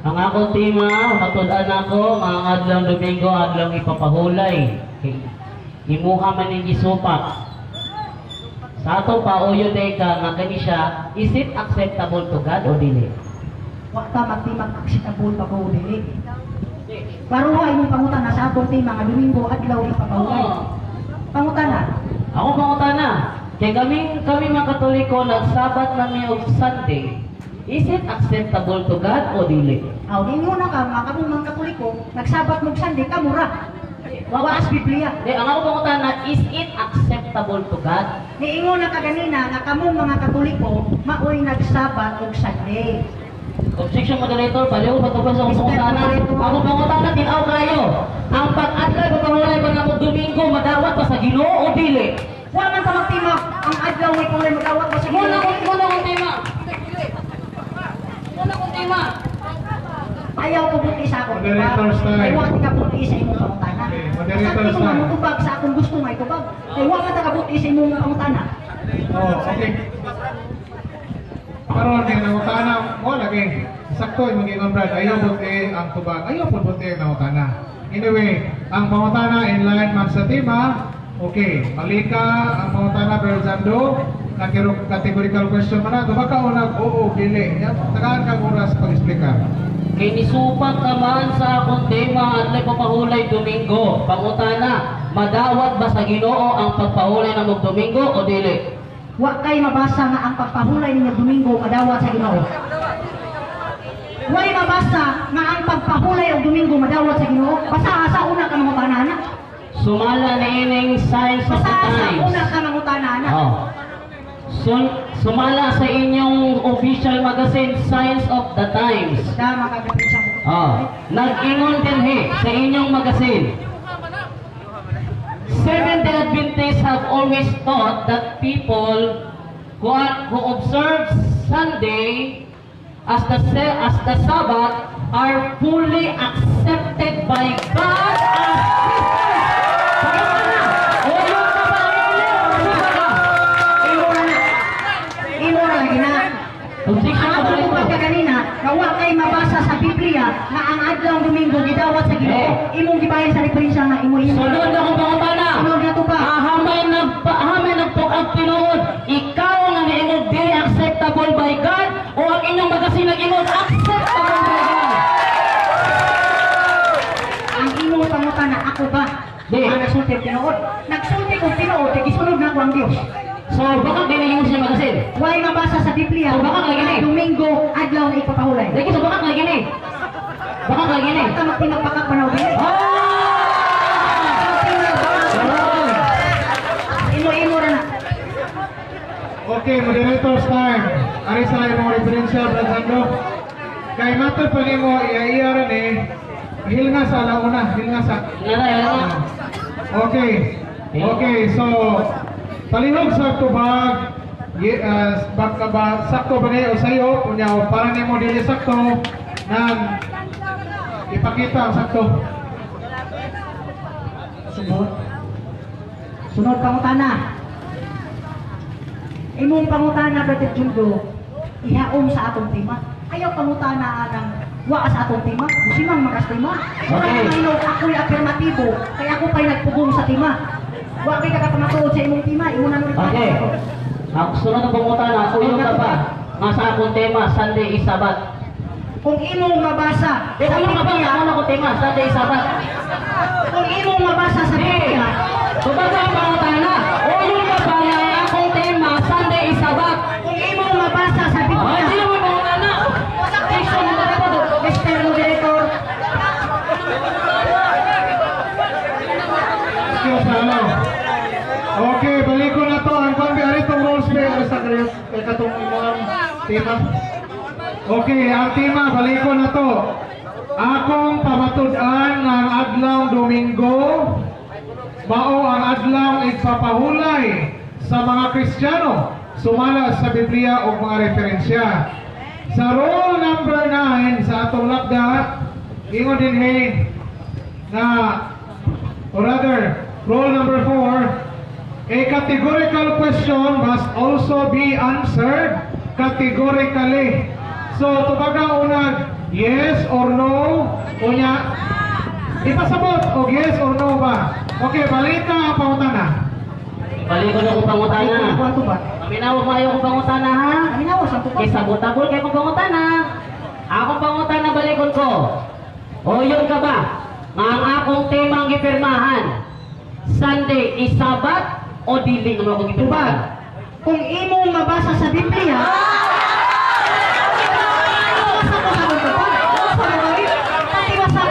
Ang akong tema, matud-an ako, mga adlaw Domingo, adlaw ipapahulay. Okay. Imuha man yung gisupak. Sa ato pa, uyo ka, nga kani siya, is it acceptable to God o dili? Wakta magtimag acceptable pa ko dili. Paruha imong pangutana sa atong tema nga Domingo adlaw ipapahulay. Pangutana. Ako pangutana. Kaya kami mga Katoliko nagsabat nami og Sunday. Is it acceptable to God o dili? Aw inyo na ka mga kamong Katoliko nagsabat mog Sunday kamura. Wawas Biblia. Di ang ako pangutana, is it acceptable to God? Niingon na kaganina nga kamong mga Katoliko maoy nagsabat og Sunday. Objection moderator, baliw patungkol sa pangutana. Ako pangutana tinaw kayo. Ang pag-adlaw pagpahulay pa na Domingo madawat pa sa Ginoo o dili? Wa man ka magtimag ang adlaw ay kulay magawat ba sa Muna kong tema. Muna kong tema. Ayaw ko buti sa akong Moderator's time. Ay wa ka buti sa imong pangutana. Okay, Sa moderator's tingog time. mo tubag sa akong gusto nga itubag. Ay wa man ka buti sa imong pangutana. Oh, okay. Karon din ang utana mo lagi. Sakto imong ingon Brad, ayaw buti ang tubag. Ayaw pud buti ang utana. Anyway, ang pangutana in line man sa tema. Okay, malika ang pangutana Berzando. Categorical question man na. Baka unag oo dili. Tagaan kang oras pag-explica. Kay nisupat naman sa akong tema adlaw papahulay Domingo. Pangutana, madawat ba sa Ginoo ang pagpahulay ng Domingo o dili? Wa kay mabasa nga ang pagpahulay ninyo Domingo madawat sa Ginoo. Way mabasa nga ang pagpahulay og Domingo madawat sa Ginoo. Basta sa una ka mga banana. Sumala na ining signs of the Basta sa times. una ka mga tanana. Oh. Sumala sa inyong official magazine, Signs of the Times. Dama ka gamit sa Oh. Nag-ingon din sa inyong magazine. Seventh-day Adventists have always taught that people who observe Sunday as the Sabbath are fully accepted by God as Christians. O yun ka ba? Imo na lagi na. Ang ato ko pagka kanina, na wa kay mabasa sa Biblia na ang adlaw Domingo gidawat sa Ginoo. Imong gibayan sa referensya nga imo. Sunod na kong pangutana. Sunod na to ba? Hamay nagpukag tinuod. Ikaw nga niimod dili acceptable by God o ang inyong magasinag imod acceptable by God? Ang imong pangutana ako ba? Di. Ang nagsulti og tinuod. Nagsulti og tinuod kay gisunod na ko ang Dios. So, baka dili mo siya magasin? Way mabasa sa Biblia. So, baka lagi ni. Domingo adlaw na ipapahulay. Lagi so baka lagi ni. Baka lagi ni. Basta magpinagpakak pa na ugin. Imo ra na. Okay, moderator's time. Ari sa imong referensya, Brad Sando. Kay mato pa nimo iya ron hilnga sa alauna, hilnga sa. Okay. Okay, so palihog sa tubag, baka ba sakto ba niyo sayo kunya para nimo dili sakto nang ipakita ang sakto. Sunod pangutana. Imong pangutana Brother Jundo, ihaom sa atong tema. Ayaw pangutana ng wa sa atong tema. Musimang makas tema. Okay. Ako'y afirmatibo, kaya ako pa'y nagpugong sa tema. Wa kay kakapamatuod sa imong tema, imo na Okay. Ako sunod na pangutana, uyo ka pa. Nga sa akong tema, Sunday is Sabbath. Kung imong mabasa sa Uyo ka pa, Biblia, ako na ko tema, Sunday is Sabbath. kung imong mabasa sa Biblia, Kumbaga ang pangutana, uyo ka pa nga ang akong tema, Sunday is Sabbath. kung imong mabasa sa Ay, Biblia, sino mo pangutana? Mr. Moderator, Excuse me. Okay, balik ko na to. Ang pambiari itong rules ba sa katong imong tema. Okay, ang tema, balik ko na to. Akong pamatud-an ng adlaw Domingo, mao ang adlaw igpapahulay sa mga Kristiyano sumala sa Biblia o mga referensya. Sa rule number 9 sa atong lakda, ingon din na, or rather, rule number 4, a categorical question must also be answered categorically. So, tubaga unag, yes or no, unya, ipasabot o yes or no ba? Okay, balik ka ang pangutana. Balik ko na kong pangutana. Kuwan to ba? Paminaw ko ayaw kong pangutana ha? Minawa sa to ba? Kay sabot-abot kayo kong pangutana. Akong pangutana balikon ko. O yun ka ba? Nga ang akong temang gipirmahan, Sunday is Sabbath o dili naman akong Tubag, gipirmahan? kung imong mabasa sa Biblia,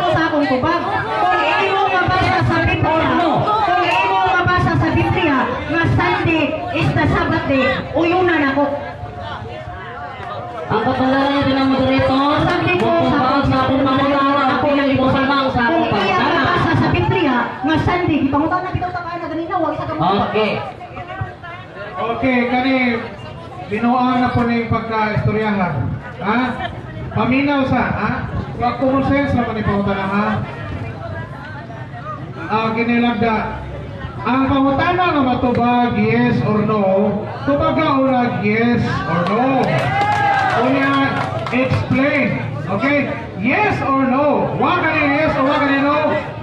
sa akong tubag. Kung imong mabasa sa Biblia, kung imong mabasa sa Biblia, nga Sunday is the Sabbath day, uyunan ako. Ang katularan niya din ang moderator, Sabi ko mapupag sa akong pangutana, ako yung imusamang sa akong Kung iya pangutana. mabasa sa Biblia, nga Sunday, ipangutan na bitaw ta kaya na ganina, huwag isa ka Okay. Okay, kani binuang na po na yung pagka-istoryahan. Ha? Paminaw sa, ha? Huwag common sense naman yung pangutana, ha? Kinilagda. Ang pangutana nga matubag, yes or no, tubaga unag yes or no. Unya, explain. Okay? Yes or no. Huwag ka ni yes or huwag ka ni no.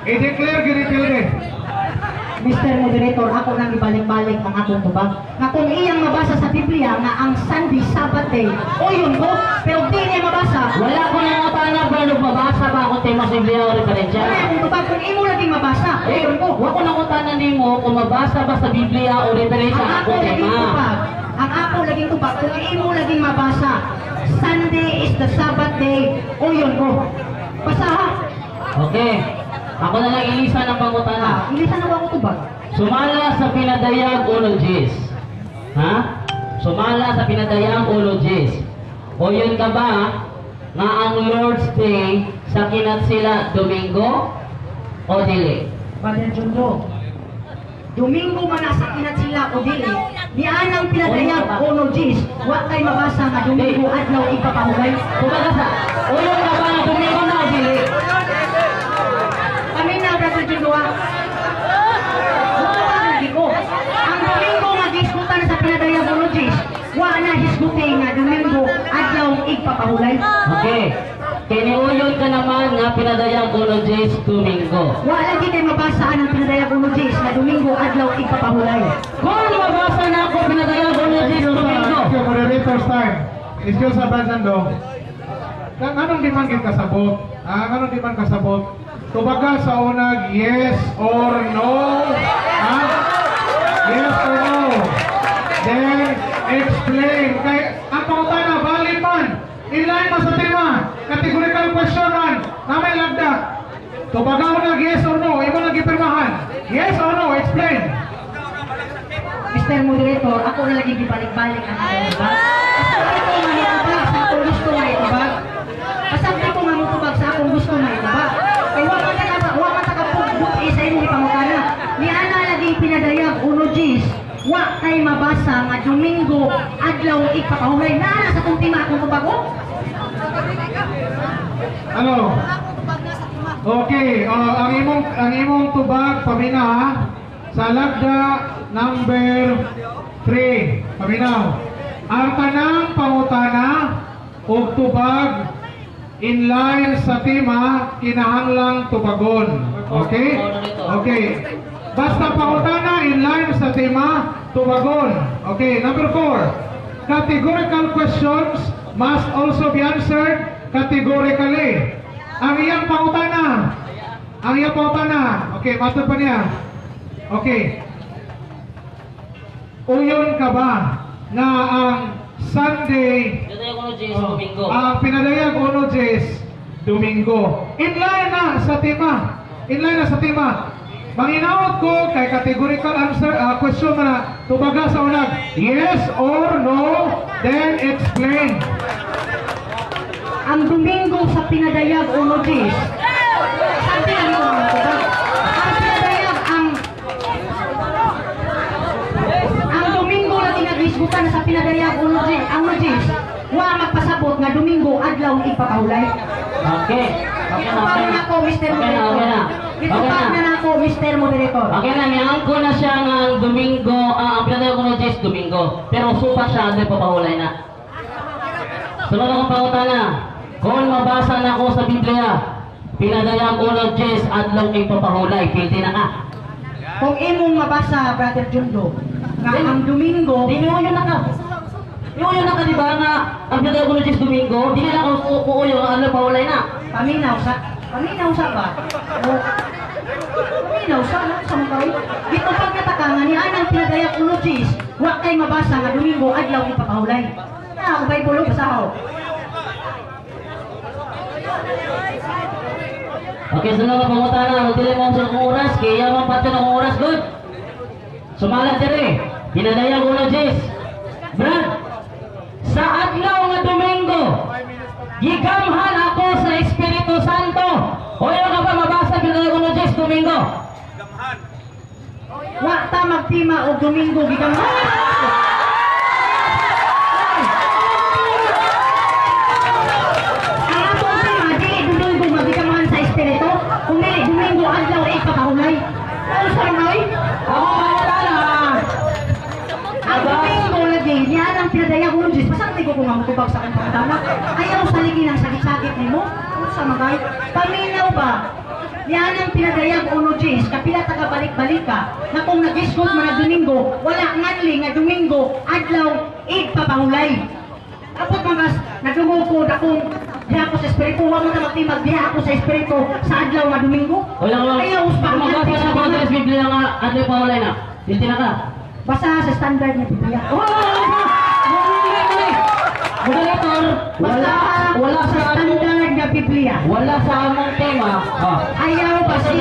I-declare gini-pilde. Mr. Moderator, ako nang ibalik-balik ang atong tubag. Nga kung iyang mabasa sa Biblia nga ang Sunday Sabbath day, o yun ko, pero di niya mabasa. Wala ko nang utana ba nung mabasa ba ako tema sa Biblia o referensya? Wala akong tubag, kung imo laging mabasa, o Eh, yun ko. wala ko nang utana nimo kung mabasa ba sa Biblia o referensya Ang ako ako laging tema. tubag, ang ako laging tubag, kung imo laging mabasa, Sunday is the Sabbath day, o yun ko. Basta ha, Okay. Ako na lang ilisa ng pangutana. ilisan na ako tubag. Sumala sa pinadayag ulogis. Ha? Sumala sa pinadayag ulogis. O yun ka ba nga ang Lord's Day sa kinat sila Domingo o dili? Brother Jundo, Domingo man nasa kinat sila o dili, ni anang pinadayag Ono Jis, wa kay mabasa nga Domingo adlaw ipapahulay. Kumbaga sa, uyon ka ba na Domingo na o dili? Kami na, Brother Jindua. Lagi ko. Ang Domingo nga gisgutan sa pinadayag Ono Jis, wa na hisguti nga Domingo adlaw ipapahulay. Okay. Kiniuyon ka naman nga pinadayang Ono Jis Domingo. Wa lagi kay mabasa ang pinadayag Ono Jis nga Domingo adlaw ipapahulay. Kung mabasa na ako pinadayang Ono Jis Domingo. Moderator's time. Excuse sa Bansando. Anong di man kita sabot? Anong di man kasabot? Tubaga sa unag, yes or no? Yes or no? Then, explain. Kay, ang pangutana, valid man. Inline mo sa tema. Categorical question man. Namay lagda. Tubaga mo nag, yes or no? Imo nag ipirmahan. Yes or no? Explain. Mr. Moderator, ako na lagi gibalik-balik ang mga Kasabay ko nga nitubag sa akong gusto nga itubag. Kasabay ko nga nitubag sa akong gusto nga itubag. Kaya wa man takapugbuti sa imong ipamukana. Ni ana lagi pinadayag Ono Jis, wa kay mabasa nga Domingo adlaw ipapahulay. Naana sa kong tima akong tubago? Ano? Okay, ang imong tubag paminaw ha. Sa lagda number 3. Paminaw. Ang tanang pangutana ug tubag inline sa tema kinahanglang tubagon. Okay? Okay. Basta pangutana inline sa tema tubagon. Okay, number 4. Categorical questions must also be answered categorically. Ang iyang pangutana. Okay, matod pa niya. Okay. Uyon ka ba na ang Sunday Pinadayang Ono Jis Domingo. pinadayag Ono Jis Domingo. Inline na sa tema. Manginawag ko kay categorical answer question na tubaga sa unag. Yes or no, then explain. Ang Domingo sa pinadayag Ono Jis. Sabi ang mga tubag. Ang pinadayag ang Domingo lagi nagisgutan sa pinadayag Ono Jis. Wa magpasabot nga Domingo adlaw ipapahulay. Okay. Okay na. Ako, Mr. Moderator. Ito na ako, Mr. Moderator. Okay na, niyang ko na siya ng Domingo, ang pinadayang Ono Jis Domingo. Pero supa siya, hindi papahulay na. Sunod akong pangutana. Kung mabasa na ako sa Biblia, pinadayang Ono Jis adlaw ipapahulay, pildi na ka. Kung imong mabasa, Brother Jundo, nga ang Domingo, Dinuyo na ka. Dinuyo na ka, di ba, nga ang pinadayang Ono Jis Domingo, di na ako uuyo ang adlaw pahulay na. paminaw sa ba? O, paminaw sa, ano sa mga kawin? Dito pagkatakangan ni anang pinadayang Ono Jis, wa kay mabasa nga Domingo adlaw ipapahulay. Ang Bible basa ako. Okay, sunod na pangutana. Magdili mo sa akong oras. Kaya mo pati ng oras, good. Sumalat dire. Pinadayang Ono Jis. Brad, sa adlaw nga Domingo, gigamhan ako sa Espiritu Santo. O yun ka ba mabasa pinadayang Ono Jis Domingo? Wa ta magtima og Domingo gigamhan. Ang atong tema dili Domingo magigamhan sa espiritu, kung dili Domingo adlaw ay ipapahulay. Ano sa may? Ako pangutana. Ang Domingo lagi niya ang pinadayang Ono Jis. Pasang ko kung mamutubag sa kanyang pangutana. Ayaw sa ligi ng sakit-sakit nimo. Ano sa magay? Paminaw ba? Yan ang pinadayag Ono Jis, kapila taga balik-balik ka, na kung nag-isgot man na Domingo, wala nganli nga Domingo, adlaw, ipapahulay. Kapag mga nagumukod akong diha ko sa espiritu, huwag mo na magtimag diha ako sa espiritu sa adlaw nga Domingo. Wala. Ayaw, Kung mabasa na ako sa Biblia nga adlaw pahulay na, pildi na ka. Basta sa standard na Biblia. Moderator, Wala sa standard na Biblia. wala sa among tema. Ayaw ba si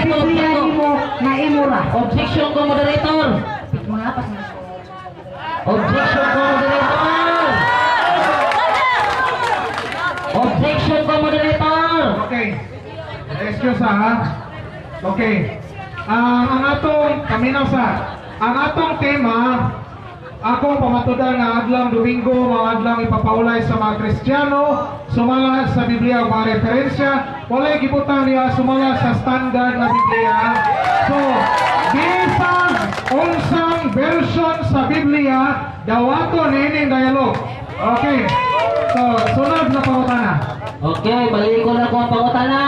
Biblia mo na imura. Objection ko, moderator. Mga pas na. Objection ko, moderator. Objection ko, moderator. Okay. Excuse ha. Okay. ang atong ang atong tema, akong pamatudan nga adlang Domingo, mga adlang ipapaulay sa mga Kristiyano, sumala sa Biblia o mga referensya, walay gibutan niya sumala sa standard na Biblia. So, bisag unsang version sa Biblia, dawato nining dialogue. Okay. So, sunod na pangutana. Okay, balik ko na ko ang pangutana.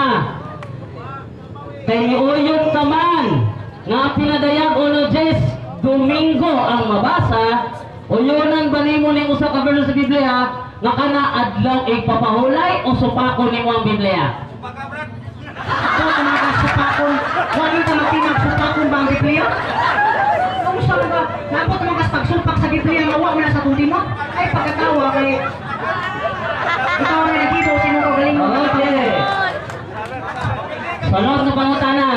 Kay niuyon ka man nga pinadayag uno Jes Domingo ang mabasa, uyonan ba nimo ning usa ka verse sa Biblia nga kana adlaw ipapahulay o supako nimo ang Biblia? Ako ka mga supakon, wala ka magtinag supakon ba ang Biblia? Kung saan ba, napot mga pagsulpak sa Biblia nga wala na sa tundi mo? Ay pagkatawa kay ikaw na nagkibo, sino ka galing mo? Okay. Sunod na pangutana.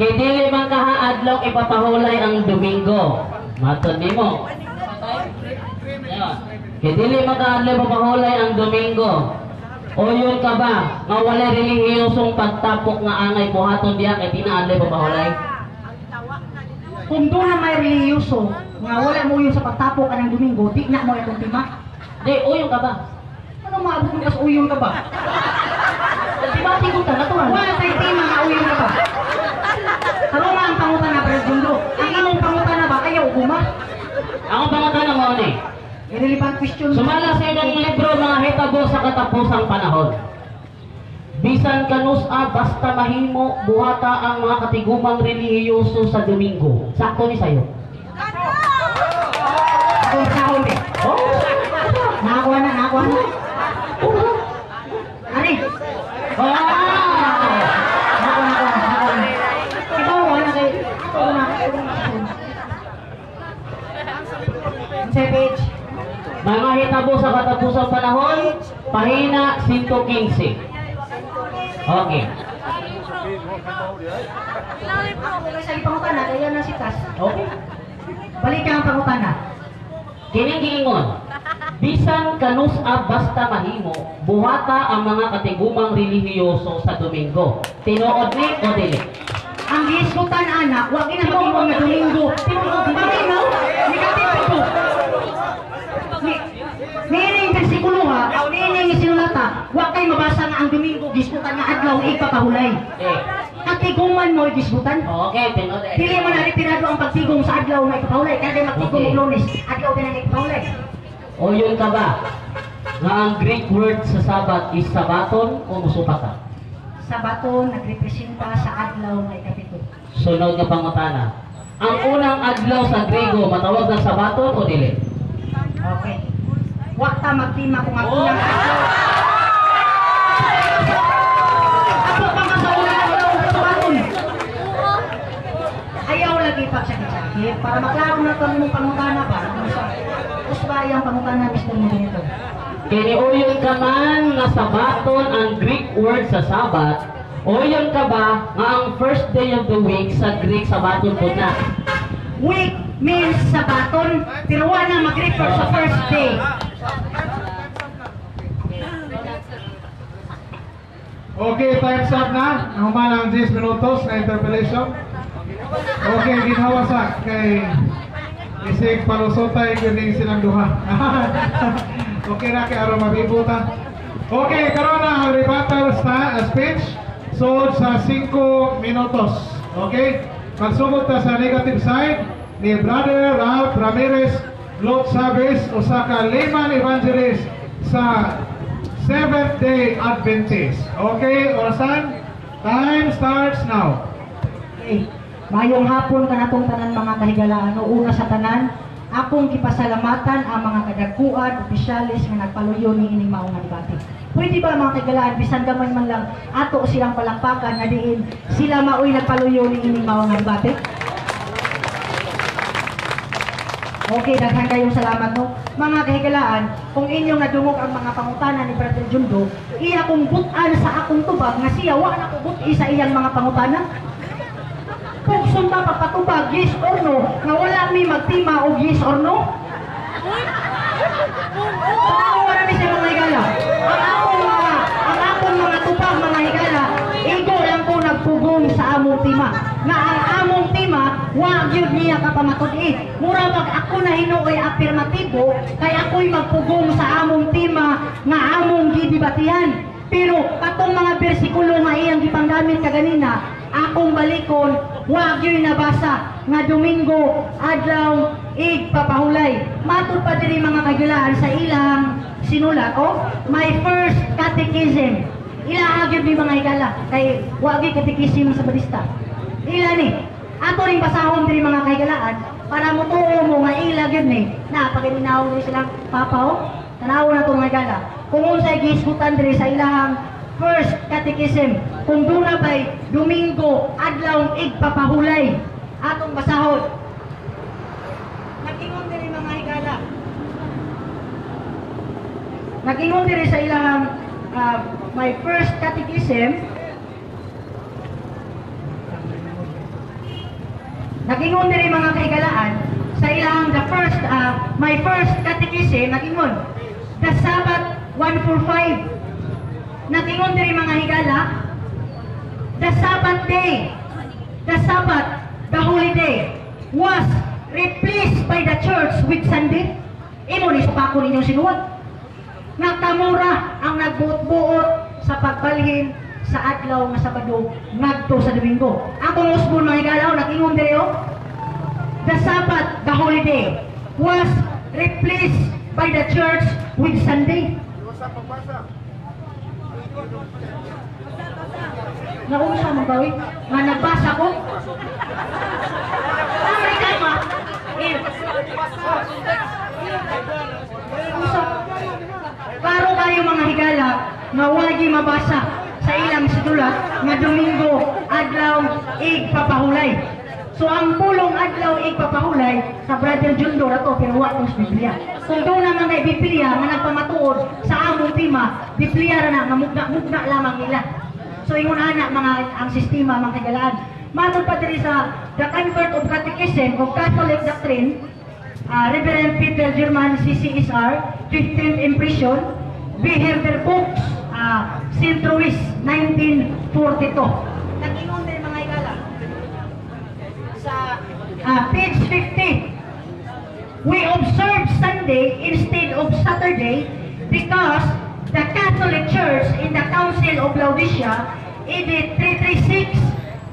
Kay dili man kaha adlaw ipapahulay ang Domingo. Matod nimo. Ayan. Kay dili man kaha adlaw ipapahulay ang Domingo. Uyon ka ba nga wala relihiyosong pagtapok nga angay buhaton diha kay di na adlaw ipapahulay? Kung doon na may reliyoso, nga wala mo yun sa pagtapok ka ng Domingo, di na mo itong tima. Di, uyon ka ba? Ano maabot mo kas uyon ka ba? Diba tingog ka natural? Wala tayo tima nga uyon ka ba? Ano nga ang pangutan na Presundo? Ang imong pangutan na ba? Ayaw guma? Ako pangutana mo ni. Irrelevant question. Sumala sa ibang libro mga hitabo sa katapusang panahon. Bisan kanus-a basta mahimo buhata ang mga katigumang relihiyoso sa Domingo. Sakto ni sayo. Ako sa huli. Oh, Nakakuha na. Ani? Nakakuha na. Ikaw, wala kay... Sa page. mga hitabo sa katapusang panahon, pahina 115. Okay. Sa ipangutana, kaya na si Tas. Okay. Balik ka ang pangutana. Kining giingon. Bisan kanus-a basta mahimo, buhata ang mga katigumang relihiyoso sa Domingo. Tinuod ni o dili? Ang gisgutan anak, wag na mag-iwan nga Domingo. Paminaw, negative ito. Nining bersikulo ha, nining isinulata, wag kay mabasa nga ang Domingo, gisgutan nga adlaw ipapahulay. Katiguman mo gisgutan. Okay, tinuod. Dili mo na retirado ang pagtigong sa adlaw nga ipapahulay, kada magtigong Okay. Lunes, adlaw din ang ipapahulay. O yun ka ba? Nga ang Greek word sa Sabat is sabaton o musupata? Sabaton nagrepresenta sa adlaw nga ikapito. Sunod nga pangutana. Ang unang adlaw sa Grego matawag na sabaton o dili? Okay. Wa ta magtima kung ang unang adlaw. Ako pa nga sa unang adlaw sa sabaton. Ayaw lagi pagsakit-sakit para maklaro na kami mong pangutana ba? Tapos ba yung pangutana Mr. Moderator? Kiniuyon ka man nga sabaton ang Greek word sa Sabat, uyon ka ba nga ang first day of the week sa Greek sabaton po na? Week means sabaton, pero wala mag-refer sa first day. Okay, time's up na. Humalang 10 minutos na interpellation. Okay, ginawa sa kay isig palusotay kuning silang duha. Okay na kay aron mabibuta. Okay, karon na ang rebuttal speech. So sa 5 minutos. Okay? Magsugod ta sa negative side ni Brother Ralph Ramirez Lot Sabes usa ka layman evangelist sa Seventh-day Adventist. Okay, orasan? Time starts now. Okay. Mayong hapon kanatong tanan mga kahigalaan. O una sa tanan, akong gipasalamatan ang mga kadagkuan, opisyalis nga nagpaluyo ni ining maong nga debate. Pwede ba mga kahigalaan, bisan gamay man lang ato silang palakpakan na diin sila maoy nagpaluyo ni ining maong nga debate? Okay, daghan kayong salamat no. Mga kahigalaan, kung inyong nadungog ang mga pangutana ni Brother Jundo, iya kong butan sa akong tubag nga siya wa na ko buti sa iyang mga pangutana. Kung sunda papatubag, yes or no, nga wala mi magtima o yes or no? Tanaw wala mi siya mga higala. Ang akong mga tubag mga higala, igo lang po nagpugong sa among tima. Na ang wa gyud niya kapamatud-i. Mura pag ako na hinuoy afirmatibo, kay ako'y magpugong sa among tema nga among gidibatihan. Pero katong mga bersikulo nga iyang gipanggamit kaganina, akong balikon, wa gyud nabasa nga Domingo adlaw igpapahulay. Matud pa diri mga kagilaan sa ilang sinulat my first catechism. Ila gyud ni mga higala kay wa gyud catechism sa balista. Ila ni ato ring basahon diri mga kahigalaan para mutuo mo nga ila gyud ni na pagaminaw ni silang papaw. Tanaw na to mga higala. Kung unsay giisgutan diri sa ilang first catechism, kung duna bay Domingo adlaw igpapahulay atong basahon. Nagingon diri mga higala. Nagingon diri sa ilang my first catechism. Nagingon diri mga kaigalaan sa ilang my first catechism, nagingon the Sabbath 145. Nagingon diri mga higala the Sabbath day, the Sabbath, the holy day was replaced by the church with Sunday. Imo ni supako ninyong sinuwat. Nagkamura ang nagbuot-buot sa pagbalhin sa adlaw nga Sabado ngadto sa Domingo. Akong usbon mga higala nagingon diri the Sabbath, the holy day was replaced by the church with Sunday. Naunsa mo ba nga nagbasa ko? Ay, kama. Klaro kayo mga higala nga wagi mabasa sa ilang sidulat nga Domingo adlaw igpapahulay. So ang pulong adlaw igpapahulay sa Brother Jundo rato pero wa tong Biblia. Kung doon naman kay Biblia nga nagpamatuod sa among tema, Biblia ra na nga mugna lamang nila. So ingon ana mga ang sistema mga kagalaan. Matod pa diri sa The Convert of Catechism of Catholic Doctrine, Reverend Peter German CCSR, 15th impression, Beherder Books, St. Louis, 1942. Nag-ingon din mga higala. Sa page 50, we observe Sunday instead of Saturday because the Catholic Church in the Council of Laodicea, AD 336,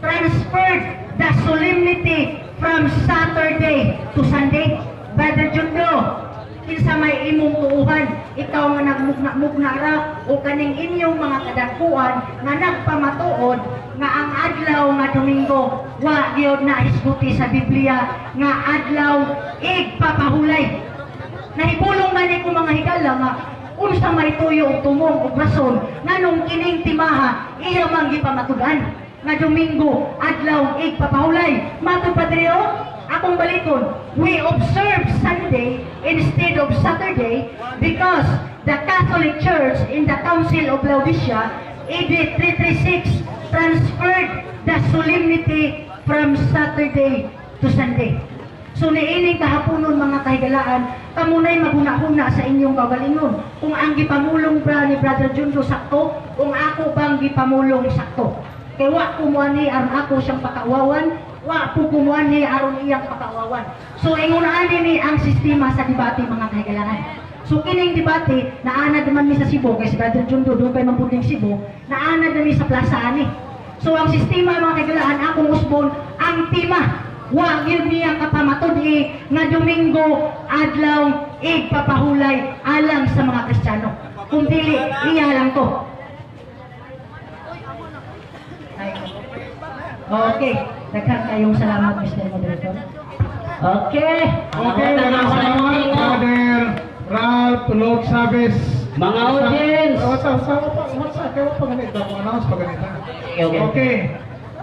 transferred the solemnity from Saturday to Sunday. Brother Jundo, kinsa may imong tuuhan, ikaw nga nagmugna-mugna ra o kaning inyong mga kadakuan nga nagpamatuod nga ang adlaw nga Domingo wa gyud na isguti sa Biblia nga adlaw igpapahulay. Nahibulong man ko mga higala nga unsa may tuyo og tumong og rason nganong kining timaha iya man gipamatudan nga Domingo adlaw igpapahulay. Matud pa diri akong balikon, we observe Sunday instead of Saturday because the Catholic Church in the Council of Laodicea, AD 336, transferred the solemnity from Saturday to Sunday. So niining kahaponon mga kahigalaan, kamunay maghuna-huna sa inyong kaugalingon. Kung ang gipamulong ni Brother Jundo sakto, kung ako bang gipamulong sakto. Kaya wa kumuani aron ako siyang pakawawan, wa po kumuani aron iyang pakawawan. So ingunaan ni ang sistema sa debate mga kahigalaan. So kining debate naanad naman ni sa Cebu kay si Brother Jundo doon kay Mamputing Cebu, naanad naman sa plaza ani. So ang sistema mga kahigalaan akong usbon ang tema wa gyud niya kapamatod nga Domingo adlaw igpapahulay alang sa mga Kristiyano. Kung dili iya lang to. Okay, daghan kayong salamat Mr. Moderator. Okay. Okay, salamat Brother Ralph Lord Chavez. Mga audience. Okay.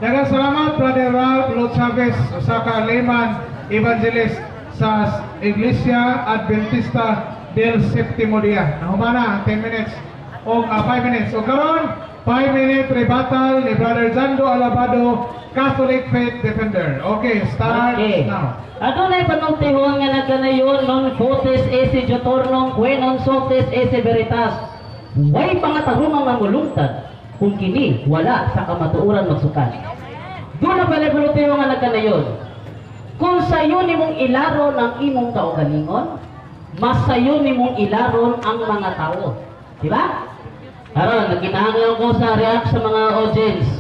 Daghang salamat Brother Ralph Lord Chavez usa ka layman evangelist sa Iglesia Adventista del Séptimo Día. Nahumana 10 minutes o 5 minutes. O karon 5-minute rebuttal ni Brother Jando Alabado, Catholic Faith Defender. Okay, start now. Adunay panultihon nga nagkanayon non votes esse jotornong kwe non sotes esse veritas. Way pangatarungang mamulungtad kung kini wala sa kamatuoran magsukan. Doon na pala panultihon nga nagkanayon. Kung sayo nimong ilaron ang imong kaugalingon, mas sayo nimong ilaron ang mga tao. Di ba? Aron, nagkinahanglan ko sa react sa mga audience.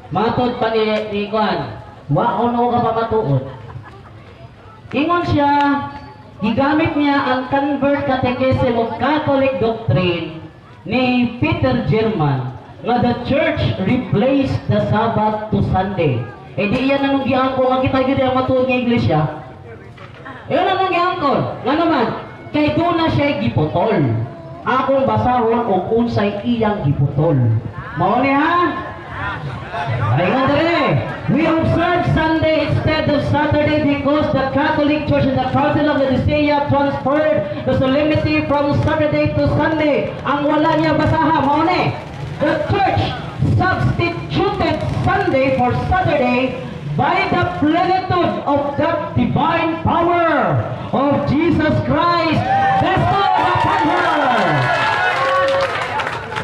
Matod pa ni Kwan, wa ono ka pa matuod. Ingon siya, gigamit niya ang Convert Catechism of Catholic Doctrine ni Peter German nga the church replaced the Sabbath to Sunday. Eh di iyan nanong giangko nga kita gid ang matuod nga iglesia. Iyan nanong giangko. Nga naman, kay doon na siya giputol. Akong basahon og unsay iyang giputol. Mao ni ha? Ayun dere. We observe Sunday instead of Saturday because the Catholic Church and the Council of Laodicea transferred the solemnity from Saturday to Sunday. Ang wala niya basaha, mao ni. The Church substituted Sunday for Saturday by the plenitude of the divine power of Jesus Christ bestowed upon her.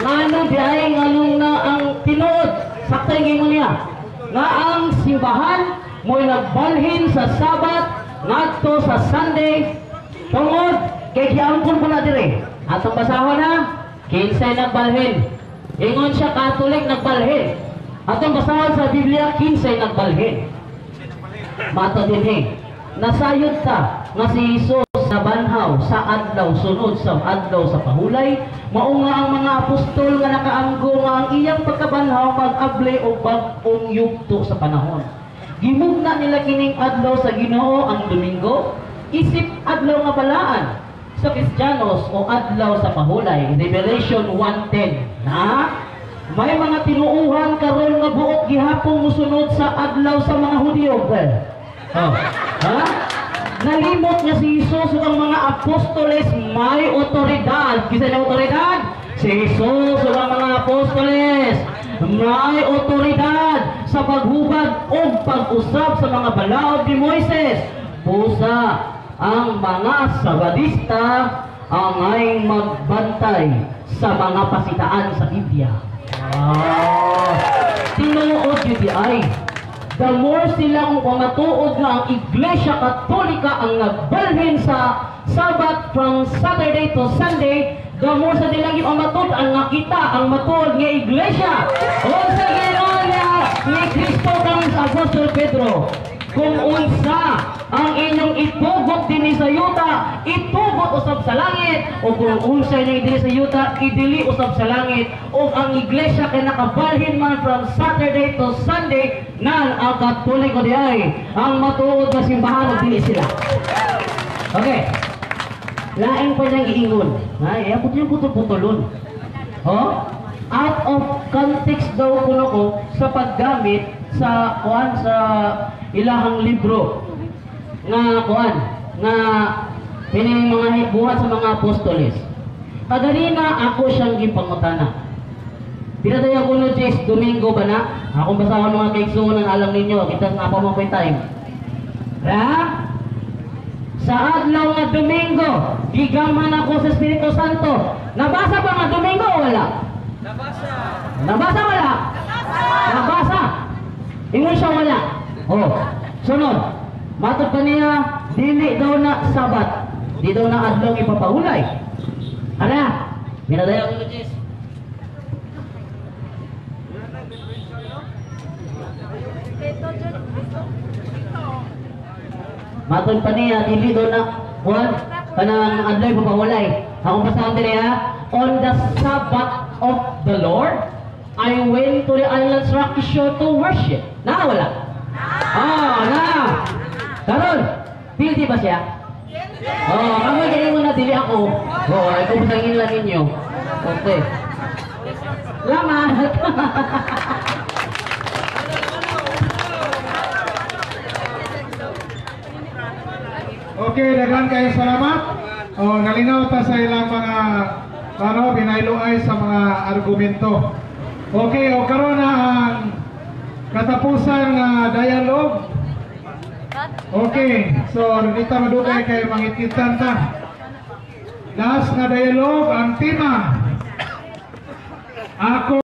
Ngano diay nganong na ang tinuod saktay gingon niya nga ang simbahan mo'y nagbalhin sa Sabat ngadto sa Sunday tungod kay giangkon ko na dire. Atong basahon na kinsay nagbalhin. Ingon siya Catholic nagbalhin. Atong basahon sa Biblia kinsay nagbalhin. Mato dinhi. Nasayod ta nga si Jesus sa banhaw sa adlaw sunod sa adlaw sa pahulay mao nga ang mga apostol nga nakaanggo nga ang iyang pagkabanhaw mag-able og bag-ong yugto sa panahon. Gimugna nila kining adlaw sa Ginoo ang Domingo isip adlaw nga balaan sa Kristiyanos o adlaw sa pahulay. Revelation 1:10 na may mga tinuuhan karon nga buot gihapon mosunod sa adlaw sa mga Hudyo. Oh. Ha? Nalimot niya si Jesus ug ang mga apostoles may otoridad. Kisa na otoridad? Si Jesus ug ang mga apostoles may otoridad sa paghubad o pag-usab sa mga balaod ni Moises. Busa ang mga sabadista angay magbantay sa mga pasitaan sa Biblia. Tinuod yun di ay. The more sila kung pamatuod nga ang Iglesia Katolika ang nagbalhin sa Sabat from Saturday to Sunday, the more sa nilang yung matod ang nakita ang matuod nga Iglesia. O sa ginoon ni Cristo kang sa Apostol Pedro, kung unsa ang inyong itugot din sa yuta, itugot usab sa langit, o kung unsa inyong idili sa yuta, idili usab sa langit. O ang iglesia kay nakabalhin man from Saturday to Sunday, nan ang Katoliko diay ang matuod na simbahan dili sila. Okay. Lain pa niyang iingon. Ay, ako yung putol-putulon. Oh? Out of context daw kuno ko sa paggamit sa kuan sa ilahang libro nga kuan nga pining mga buhat sa mga apostoles. Kaganina ako siyang gipangutana. Pinadaya ko no Jes Domingo ba na? Akong basahon mga kaigsuonan alam ninyo kita nga pa mo time. Ha? Sa adlaw nga Domingo, gigaman ako sa Espiritu Santo. Nabasa ba nga Domingo o wala? Nabasa. Nabasa wala? Nabasa. Ingon siya wala. Oh, sunod. Matod pa niya, dili daw na Sabat. Di daw na adlaw ipapahulay. Ara, minadaya ko Jes. Matod pa niya, dili daw na kuan kanang adlaw ipapahulay. Akong basahan din ha. On the Sabbath of the Lord, I went to the island's rocky shore to worship. Na wala? Ah, na. Karon, pildi ba siya? Oh, kamoy ganyan mo na dili ako. Oh, ito busangin lang ninyo. Okay. Salamat. Okay, daghan kayo salamat. Oh, nalinaw ta sa ilang mga binayloay sa mga argumento. Okay, o karon na ang katapusan nga dialogue. Okay, so kita madugay kay mangikitan ta. Last nga dialogue ang tema. Ako